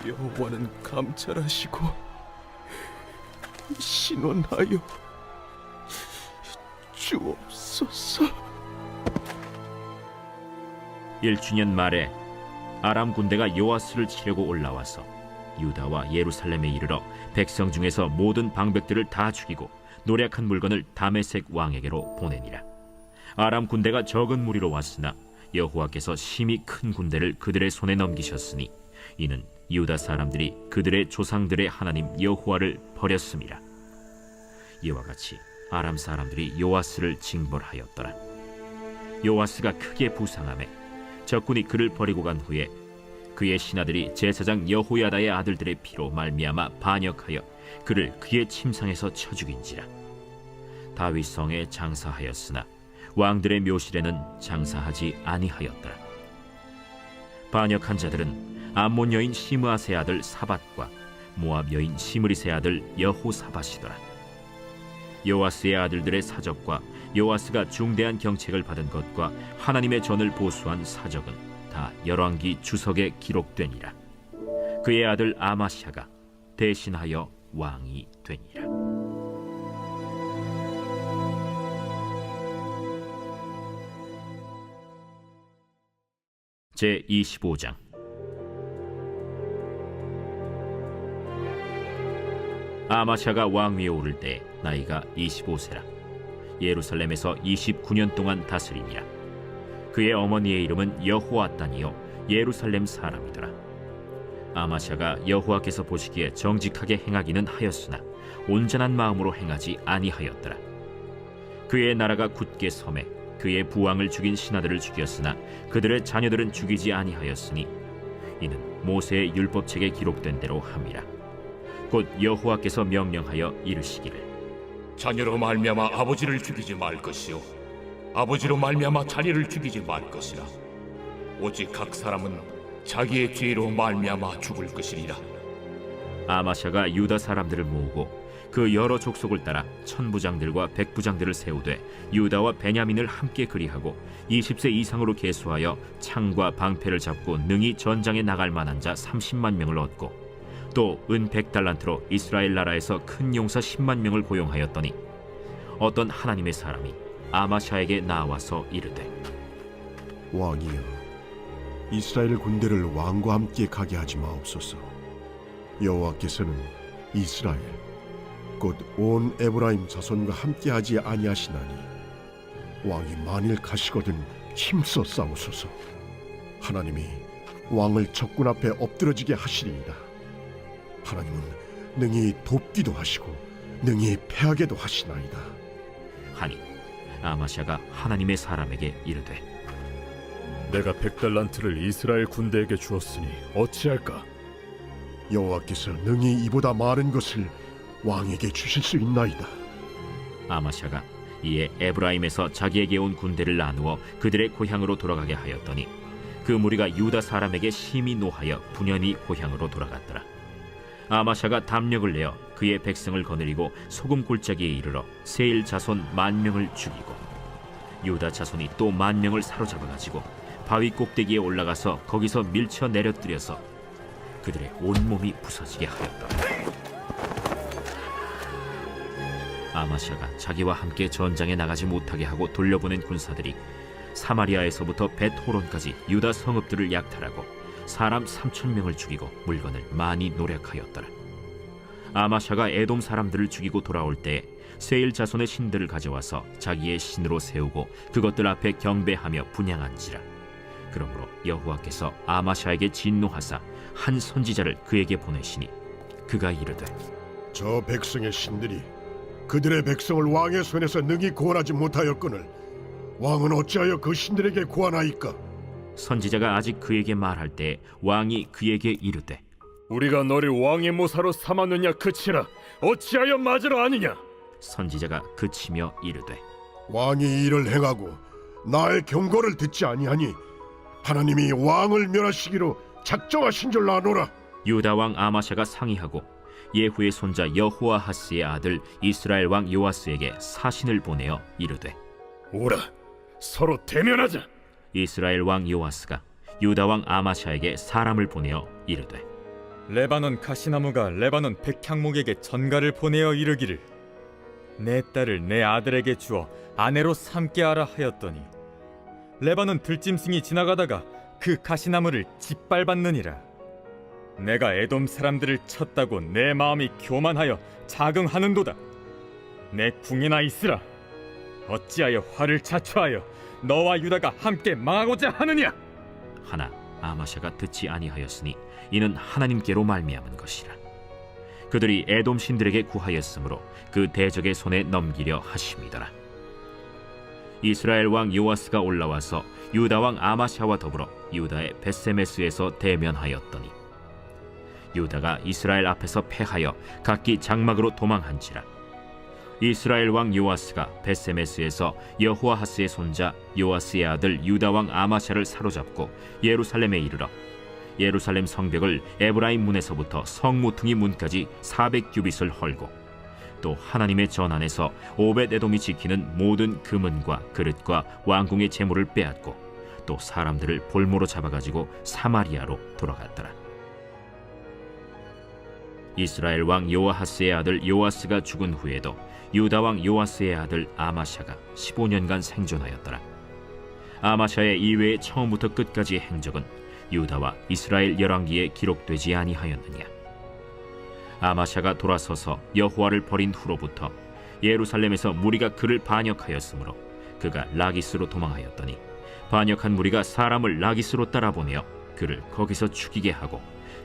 [SPEAKER 6] 여호와는 감찰하시고 신원하여 주옵소서.
[SPEAKER 1] 1주년 말에 아람 군대가 요아스를 치려고 올라와서 유다와 예루살렘에 이르러 백성 중에서 모든 방백들을 다 죽이고 노략한 물건을 다메섹 왕에게로 보내니라. 아람 군대가 적은 무리로 왔으나 여호와께서 심히 큰 군대를 그들의 손에 넘기셨으니 이는 유다 사람들이 그들의 조상들의 하나님 여호와를 버렸음이라. 이와 같이 아람 사람들이 요아스를 징벌하였더라. 요아스가 크게 부상하매 적군이 그를 버리고 간 후에 그의 신하들이 제사장 여호야다의 아들들의 피로 말미암아 반역하여 그를 그의 침상에서 쳐 죽인지라. 다윗 성에 장사하였으나 왕들의 묘실에는 장사하지 아니하였더라. 반역한 자들은 암몬 여인 시므아세 아들 사밧과 모압 여인 시므리세 아들 여호사밧이더라. 요아스의 아들들의 사적과 요아스가 중대한 경책을 받은 것과 하나님의 전을 보수한 사적은 다 열왕기 주석에 기록되니라. 그의 아들 아마샤가 대신하여 왕이 되니라. 제 25장. 아마샤가 왕위에 오를 때 나이가 25세라. 예루살렘에서 29년 동안 다스리니라. 그의 어머니의 이름은 여호아단이요 예루살렘 사람이더라. 아마샤가 여호와께서 보시기에 정직하게 행하기는 하였으나 온전한 마음으로 행하지 아니하였더라. 그의 나라가 굳게 섬에 그의 부왕을 죽인 신하들을 죽였으나 그들의 자녀들은 죽이지 아니하였으니 이는 모세의 율법책에 기록된 대로 함이라. 곧 여호와께서 명령하여 이르시기를
[SPEAKER 9] 자녀로 말미암아 아버지를 죽이지 말 것이요 아버지로 말미암아 자녀를 죽이지 말 것이라. 오직 각 사람은 자기의 죄로 말미암아 죽을 것이리라.
[SPEAKER 1] 아마샤가 유다 사람들을 모으고 그 여러 족속을 따라 천부장들과 백부장들을 세우되 유다와 베냐민을 함께 그리하고 20세 이상으로 계수하여 창과 방패를 잡고 능히 전장에 나갈 만한 자 30만 명을 얻고 또 은 100달란트로 이스라엘 나라에서 큰 용사 10만 명을 고용하였더니 어떤 하나님의 사람이 아마샤에게 나와서 이르되
[SPEAKER 3] 왕이여, 이스라엘 군대를 왕과 함께 가게 하지 마옵소서. 여호와께서는 이스라엘 곧 온 에브라임 자손과 함께하지 아니하시나니 왕이 만일 가시거든 힘써 싸우소서. 하나님이 왕을 적군 앞에 엎드러지게 하시리이다. 하나님은 능히 돕기도 하시고 능히 패하게도 하시나이다
[SPEAKER 1] 하니 아마샤가 하나님의 사람에게 이르되
[SPEAKER 2] 내가 100달란트를 이스라엘 군대에게 주었으니 어찌할까?
[SPEAKER 3] 여호와께서 능히 이보다 많은 것을 왕에게 주실 수 있나이다.
[SPEAKER 1] 아마샤가 이에 에브라임에서 자기에게 온 군대를 나누어 그들의 고향으로 돌아가게 하였더니 그 무리가 유다 사람에게 심히 노하여 분연히 고향으로 돌아갔더라. 아마샤가 담력을 내어 그의 백성을 거느리고 소금 골짜기에 이르러 세일 자손 10,000명을 죽이고 유다 자손이 또 10,000명을 사로잡아가지고 바위 꼭대기에 올라가서 거기서 밀쳐 내려뜨려서 그들의 온몸이 부서지게 하였더라. 아마샤가 자기와 함께 전장에 나가지 못하게 하고 돌려보낸 군사들이 사마리아에서부터 벳호론까지 유다 성읍들을 약탈하고 사람 3,000명을 죽이고 물건을 많이 노략하였더라. 아마샤가 에돔 사람들을 죽이고 돌아올 때 세일 자손의 신들을 가져와서 자기의 신으로 세우고 그것들 앞에 경배하며 분향한지라. 그러므로 여호와께서 아마샤에게 진노하사 한 선지자를 그에게 보내시니 그가 이르되
[SPEAKER 3] 저 백성의 신들이 그들의 백성을 왕의 손에서 능히 구원하지 못하였거늘 왕은 어찌하여 그 신들에게 구하나이까?
[SPEAKER 1] 선지자가 아직 그에게 말할 때 왕이 그에게 이르되
[SPEAKER 2] 우리가 너를 왕의 모사로 삼았느냐 그치라. 어찌하여 맞으라 하느냐?
[SPEAKER 1] 선지자가 그치며 이르되
[SPEAKER 3] 왕이 이를 행하고 나의 경고를 듣지 아니하니 하나님이 왕을 멸하시기로 작정하신 줄 아노라.
[SPEAKER 1] 유다 왕 아마샤가 상의하고 예후의 손자 여호아하스의 아들 이스라엘 왕 요아스에게 사신을 보내어 이르되
[SPEAKER 2] 오라, 서로 대면하자.
[SPEAKER 1] 이스라엘 왕 요아스가 유다 왕 아마샤에게 사람을 보내어 이르되
[SPEAKER 12] 레바논 가시나무가 레바논 백향목에게 전가를 보내어 이르기를 내 딸을 내 아들에게 주어 아내로 삼게 하라 하였더니 레바논 들짐승이 지나가다가 그 가시나무를 짓밟았느니라. 내가 에돔 사람들을 쳤다고 내 마음이 교만하여 자긍하는도다. 내 궁이나 있으라. 어찌하여 화를 자초하여 너와 유다가 함께 망하고자 하느냐?
[SPEAKER 1] 하나 아마샤가 듣지 아니하였으니 이는 하나님께로 말미암은 것이라. 그들이 에돔 신들에게 구하였으므로 그 대적의 손에 넘기려 하심이더라. 이스라엘 왕 요아스가 올라와서 유다 왕 아마샤와 더불어 유다의 벳세메스에서 대면하였더니 유다가 이스라엘 앞에서 패하여 각기 장막으로 도망한지라. 이스라엘 왕 요아스가 벳세메스에서 여호아하스의 손자 요아스의 아들 유다 왕 아마샤를 사로잡고 예루살렘에 이르러 예루살렘 성벽을 에브라임 문에서부터 성모퉁이 문까지 400규빗을 헐고 또 하나님의 전 안에서 오벳에돔이 지키는 모든 금은과 그릇과 왕궁의 재물을 빼앗고 또 사람들을 볼모로 잡아가지고 사마리아로 돌아갔더라. 이스라엘 왕 요아하스의 아들 요아스가 죽은 후에도 유다 왕 요아스의 아들 아마샤가 15년간 생존하였더라. 아마샤의 이외의 처음부터 끝까지의 행적은 유다와 이스라엘 열왕기에 기록되지 아니하였느냐. 아마샤가 돌아서서 여호와를 버린 후로부터 예루살렘에서 무리가 그를 반역하였으므로 그가 라기스로 도망하였더니 반역한 무리가 사람을 라기스로 따라보내어 그를 거기서 죽이게 하고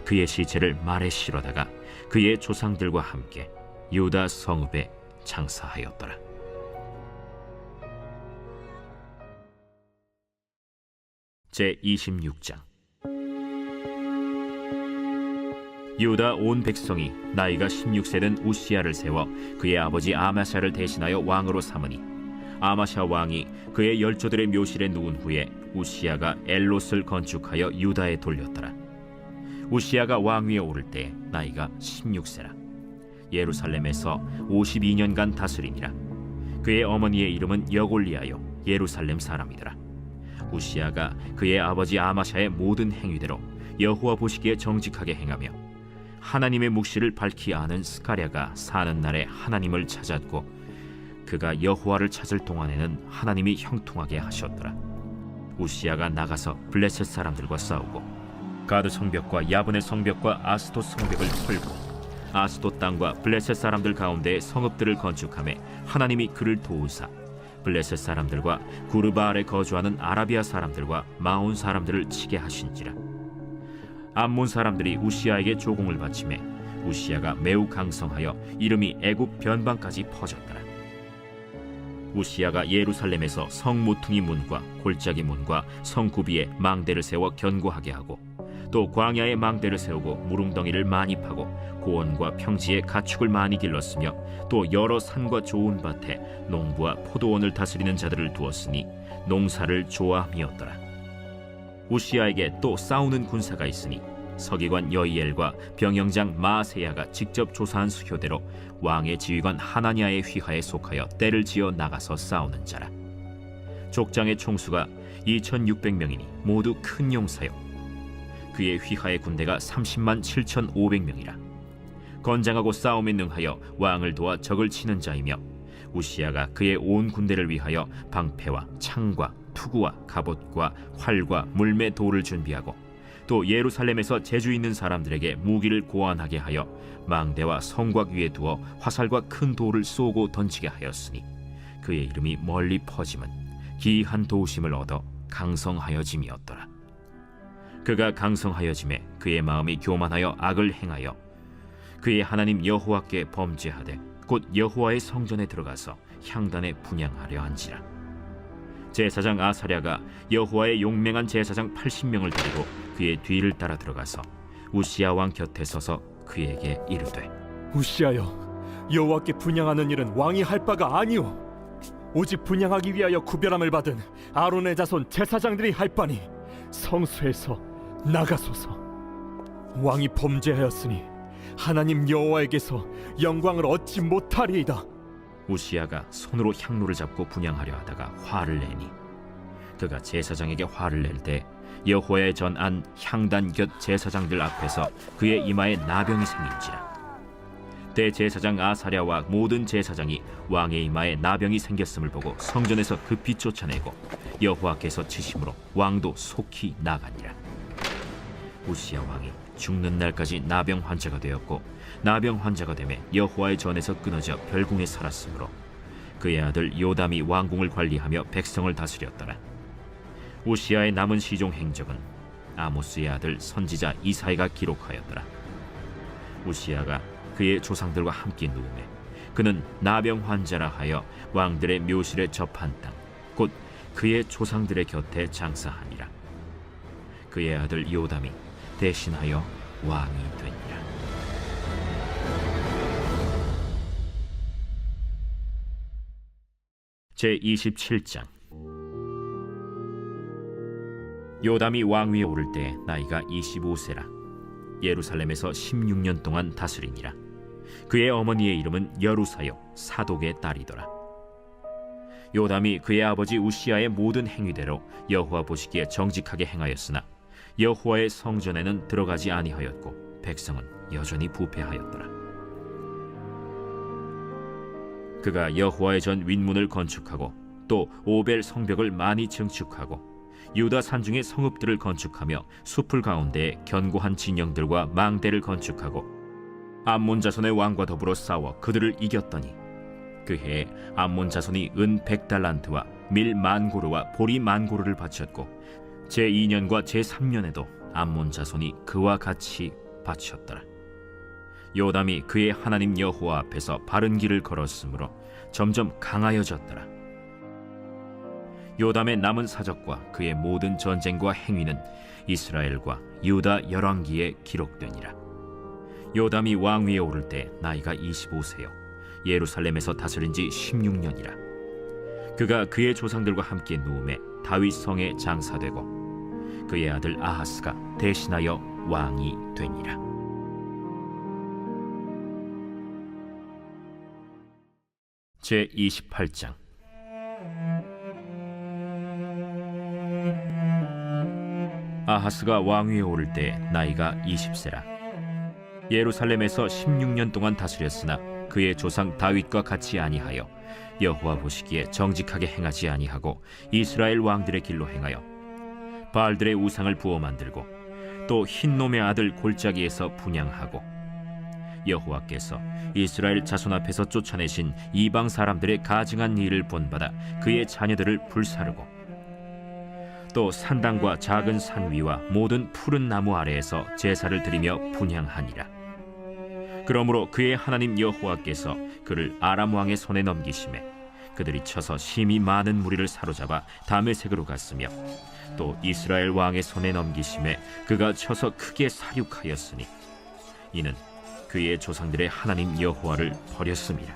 [SPEAKER 1] 그의 시체를 말에 실어다가 그의 조상들과 함께 유다 성읍에 장사하였더라. 제26장. 유다 온 백성이 나이가 16세 된 우시야를 세워 그의 아버지 아마샤를 대신하여 왕으로 삼으니 아마샤 왕이 그의 열조들의 묘실에 누운 후에 우시야가 엘롯을 건축하여 유다에 돌렸더라. 우시야가 왕위에 오를 때 나이가 16세라. 예루살렘에서 52년간 다스리니라. 그의 어머니의 이름은 여골리아요 예루살렘 사람이더라. 우시야가 그의 아버지 아마샤의 모든 행위대로 여호와 보시기에 정직하게 행하며 하나님의 묵시를 밝히 아는 스가랴가 사는 날에 하나님을 찾았고 그가 여호와를 찾을 동안에는 하나님이 형통하게 하셨더라. 우시야가 나가서 블레셋 사람들과 싸우고 가드 성벽과 야분의 성벽과 아스돗 성벽을 헐고 아스돗 땅과 블레셋 사람들 가운데 성읍들을 건축하며 하나님이 그를 도우사 블레셋 사람들과 구르바알에 거주하는 아라비아 사람들과 마온 사람들을 치게 하신지라. 암몬 사람들이 우시야에게 조공을 바치매 우시야가 매우 강성하여 이름이 애굽 변방까지 퍼졌더라. 우시야가 예루살렘에서 성 모퉁이 문과 골짜기 문과 성구비에 망대를 세워 견고하게 하고 또 광야에 망대를 세우고 무릉덩이를 많이 파고 고원과 평지에 가축을 많이 길렀으며 또 여러 산과 좋은 밭에 농부와 포도원을 다스리는 자들을 두었으니 농사를 좋아함이었더라. 우시야에게 또 싸우는 군사가 있으니 서기관 여이엘과 병영장 마아세야가 직접 조사한 수효대로 왕의 지휘관 하나냐의 휘하에 속하여 떼를 지어 나가서 싸우는 자라. 족장의 총수가 2600명이니 모두 큰 용사요. 그의 휘하의 군대가 30만 7,500명이라. 건장하고 싸움에 능하여 왕을 도와 적을 치는 자이며 우시야가 그의 온 군대를 위하여 방패와 창과 투구와 갑옷과 활과 물매 돌을 준비하고 또 예루살렘에서 재주 있는 사람들에게 무기를 고안하게 하여 망대와 성곽 위에 두어 화살과 큰 돌을 쏘고 던지게 하였으니 그의 이름이 멀리 퍼짐은 기이한 도우심을 얻어 강성하여짐이었더라. 그가 강성하여짐에 그의 마음이 교만하여 악을 행하여 그의 하나님 여호와께 범죄하되 곧 여호와의 성전에 들어가서 향단에 분향하려 한지라. 제사장 아사랴가 여호와의 용맹한 제사장 80명을 데리고 그의 뒤를 따라 들어가서 우시야 왕 곁에 서서 그에게 이르되
[SPEAKER 2] 우시야여, 여호와께 분향하는 일은 왕이 할 바가 아니오. 오직 분향하기 위하여 구별함을 받은 아론의 자손 제사장들이 할 바니 성소에서 나가소서. 왕이 범죄하였으니 하나님 여호와에게서 영광을 얻지 못하리이다.
[SPEAKER 1] 우시야가 손으로 향로를 잡고 분향하려 하다가 화를 내니 그가 제사장에게 화를 낼 때 여호와의 전안 향단 곁 제사장들 앞에서 그의 이마에 나병이 생긴지라. 대제사장 아사랴와 모든 제사장이 왕의 이마에 나병이 생겼음을 보고 성전에서 급히 쫓아내고 여호와께서 치심으로 왕도 속히 나가니라. 우시야 왕이 죽는 날까지 나병 환자가 되었고 나병 환자가 되매 여호와의 전에서 끊어져 별궁에 살았으므로 그의 아들 요담이 왕궁을 관리하며 백성을 다스렸더라. 우시야의 남은 시종 행적은 아모스의 아들 선지자 이사야가 기록하였더라. 우시야가 그의 조상들과 함께 누우매 그는 나병 환자라 하여 왕들의 묘실에 접한 땅 곧 그의 조상들의 곁에 장사하니라. 그의 아들 요담이 대신하여 왕이 되니라. 제27장. 요담이 왕위에 오를 때 나이가 25세라. 예루살렘에서 16년 동안 다스리니라. 그의 어머니의 이름은 여루사요 사독의 딸이더라. 요담이 그의 아버지 우시야의 모든 행위대로 여호와 보시기에 정직하게 행하였으나 여호와의 성전에는 들어가지 아니하였고 백성은 여전히 부패하였더라. 그가 여호와의 전 윗문을 건축하고 또 오벨 성벽을 많이 증축하고 유다 산중의 성읍들을 건축하며 숲을 가운데에 견고한 진영들과 망대를 건축하고 암몬 자손의 왕과 더불어 싸워 그들을 이겼더니 그 해에 암몬 자손이 은 100달란트와 밀 10,000고르와 보리 10,000고르를 바쳤고 제2년과 제3년에도 암몬 자손이 그와 같이 바쳤더라. 요담이 그의 하나님 여호와 앞에서 바른 길을 걸었으므로 점점 강하여졌더라. 요담의 남은 사적과 그의 모든 전쟁과 행위는 이스라엘과 유다 열왕기에 기록되니라. 요담이 왕위에 오를 때 나이가 25세요 예루살렘에서 다스린 지 16년이라. 그가 그의 조상들과 함께 누움에 다윗 성에 장사되고 그의 아들 아하스가 대신하여 왕이 되니라. 제28장. 아하스가 왕위에 오를 때 나이가 20세라. 예루살렘에서 16년 동안 다스렸으나 그의 조상 다윗과 같이 아니하여 여호와 보시기에 정직하게 행하지 아니하고 이스라엘 왕들의 길로 행하여 바알들의 우상을 부어 만들고 또 흰놈의 아들 골짜기에서 분향하고 여호와께서 이스라엘 자손 앞에서 쫓아내신 이방 사람들의 가증한 일을 본받아 그의 자녀들을 불사르고 또 산당과 작은 산 위와 모든 푸른 나무 아래에서 제사를 드리며 분향하니라. 그러므로 그의 하나님 여호와께서 그를 아람 왕의 손에 넘기심에 그들이 쳐서 심히 많은 무리를 사로잡아 다메섹으로 갔으며 또 이스라엘 왕의 손에 넘기심에 그가 쳐서 크게 사륙하였으니 이는 그의 조상들의 하나님 여호와를 버렸음이라.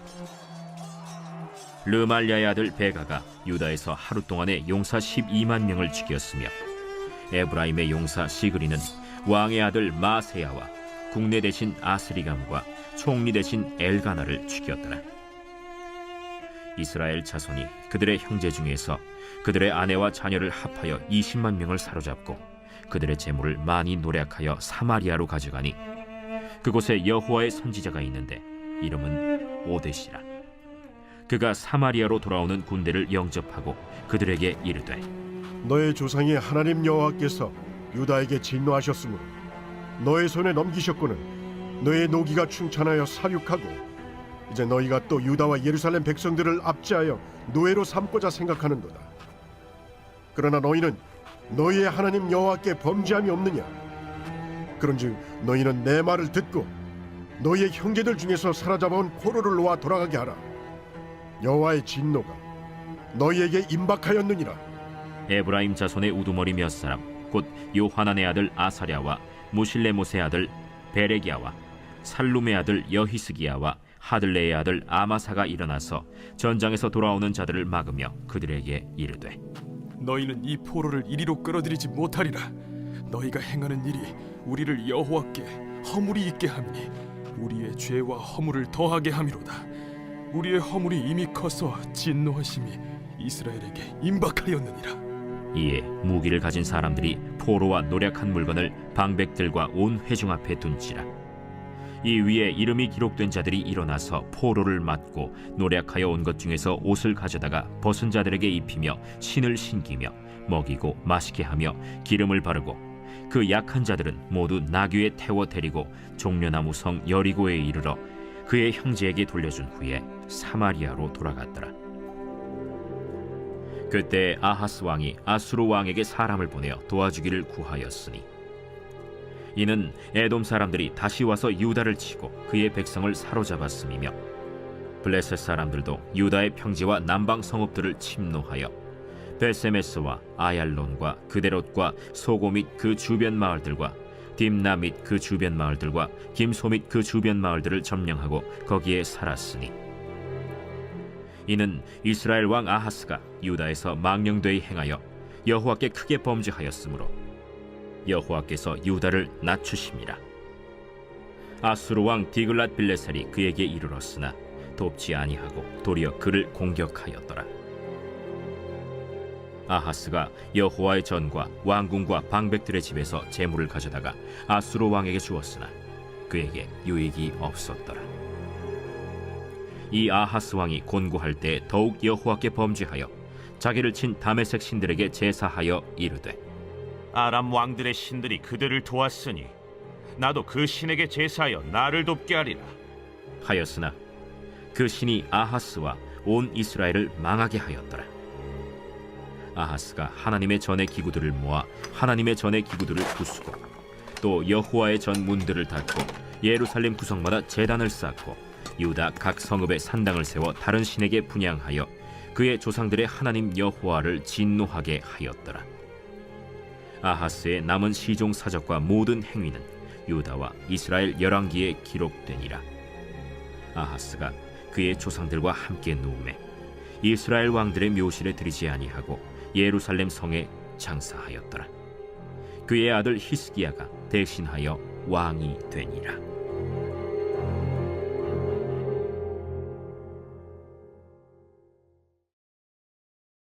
[SPEAKER 1] 르말랴의 아들 베가가 유다에서 하루 동안에 용사 12만 명을 죽였으며 에브라임의 용사 시그리는 왕의 아들 마세야와 국내 대신 아스리감과 총리 대신 엘가나를 죽였더라. 이스라엘 자손이 그들의 형제 중에서 그들의 아내와 자녀를 합하여 20만 명을 사로잡고 그들의 재물을 많이 노략하여 사마리아로 가져가니 그곳에 여호와의 선지자가 있는데 이름은 오뎃이라. 그가 사마리아로 돌아오는 군대를 영접하고 그들에게 이르되
[SPEAKER 3] 너의 조상이 하나님 여호와께서 유다에게 진노하셨으므로 너의 손에 넘기셨거늘 너의 노기가 충천하여 사륙하고 이제 너희가 또 유다와 예루살렘 백성들을 압제하여 노예로 삼고자 생각하는도다. 그러나 너희는 너희의 하나님 여호와께 범죄함이 없느냐? 그런즉 너희는 내 말을 듣고 너희의 형제들 중에서 사로잡아온 포로를 놓아 돌아가게 하라. 여호와의 진노가 너희에게 임박하였느니라.
[SPEAKER 1] 에브라임 자손의 우두머리 몇 사람 곧 요하난의 아들 아사랴와 무실레못의 아들 베레기야와 살룸의 아들 여히스기야와 하들레의 아들 아마사가 일어나서 전장에서 돌아오는 자들을 막으며 그들에게 이르되
[SPEAKER 6] 너희는 이 포로를 이리로 끌어들이지 못하리라. 너희가 행하는 일이 우리를 여호와께 허물이 있게 함이니 우리의 죄와 허물을 더하게 함이로다. 우리의 허물이 이미 커서 진노하심이 이스라엘에게 임박하였느니라.
[SPEAKER 1] 이에 무기를 가진 사람들이 포로와 노략한 물건을 방백들과 온 회중 앞에 둔지라. 이 위에 이름이 기록된 자들이 일어나서 포로를 맞고 노략하여 온 것 중에서 옷을 가져다가 벗은 자들에게 입히며 신을 신기며 먹이고 마시게 하며 기름을 바르고 그 약한 자들은 모두 나귀에 태워 데리고 종려나무 성 여리고에 이르러 그의 형제에게 돌려준 후에 사마리아로 돌아갔더라. 그때 아하스 왕이 아수르 왕에게 사람을 보내어 도와주기를 구하였으니 이는 에돔 사람들이 다시 와서 유다를 치고 그의 백성을 사로잡았음이며 블레셋 사람들도 유다의 평지와 남방 성읍들을 침노하여 베세메스와 아얄론과 그데롯과 소고 및 그 주변 마을들과 딥나 및 그 주변 마을들과 김소 및 그 주변 마을들을 점령하고 거기에 살았으니 이는 이스라엘 왕 아하스가 유다에서 망령되이 행하여 여호와께 크게 범죄하였으므로 여호와께서 유다를 낮추심이라. 아수르 왕 디글랏 빌레셀이 그에게 이르렀으나 돕지 아니하고 도리어 그를 공격하였더라. 아하스가 여호와의 전과 왕궁과 방백들의 집에서 재물을 가져다가 아수르 왕에게 주었으나 그에게 유익이 없었더라. 이 아하스 왕이 곤고할 때 더욱 여호와께 범죄하여 자기를 친 다메섹 신들에게 제사하여 이르되
[SPEAKER 4] 아람 왕들의 신들이 그들을 도왔으니 나도 그 신에게 제사하여 나를 돕게 하리라
[SPEAKER 1] 하였으나 그 신이 아하스와 온 이스라엘을 망하게 하였더라. 아하스가 하나님의 전의 기구들을 모아 하나님의 전의 기구들을 부수고 또 여호와의 전 문들을 닫고 예루살렘 구성마다 제단을 쌓고 유다 각 성읍에 산당을 세워 다른 신에게 분향하여 그의 조상들의 하나님 여호와를 진노하게 하였더라. 아하스의 남은 시종 사적과 모든 행위는 유다와 이스라엘 열왕기에 기록되니라. 아하스가 그의 조상들과 함께 누우매 이스라엘 왕들의 묘실에 들이지 아니하고 예루살렘 성에 장사하였더라. 그의 아들 히스기야가 대신하여 왕이 되니라.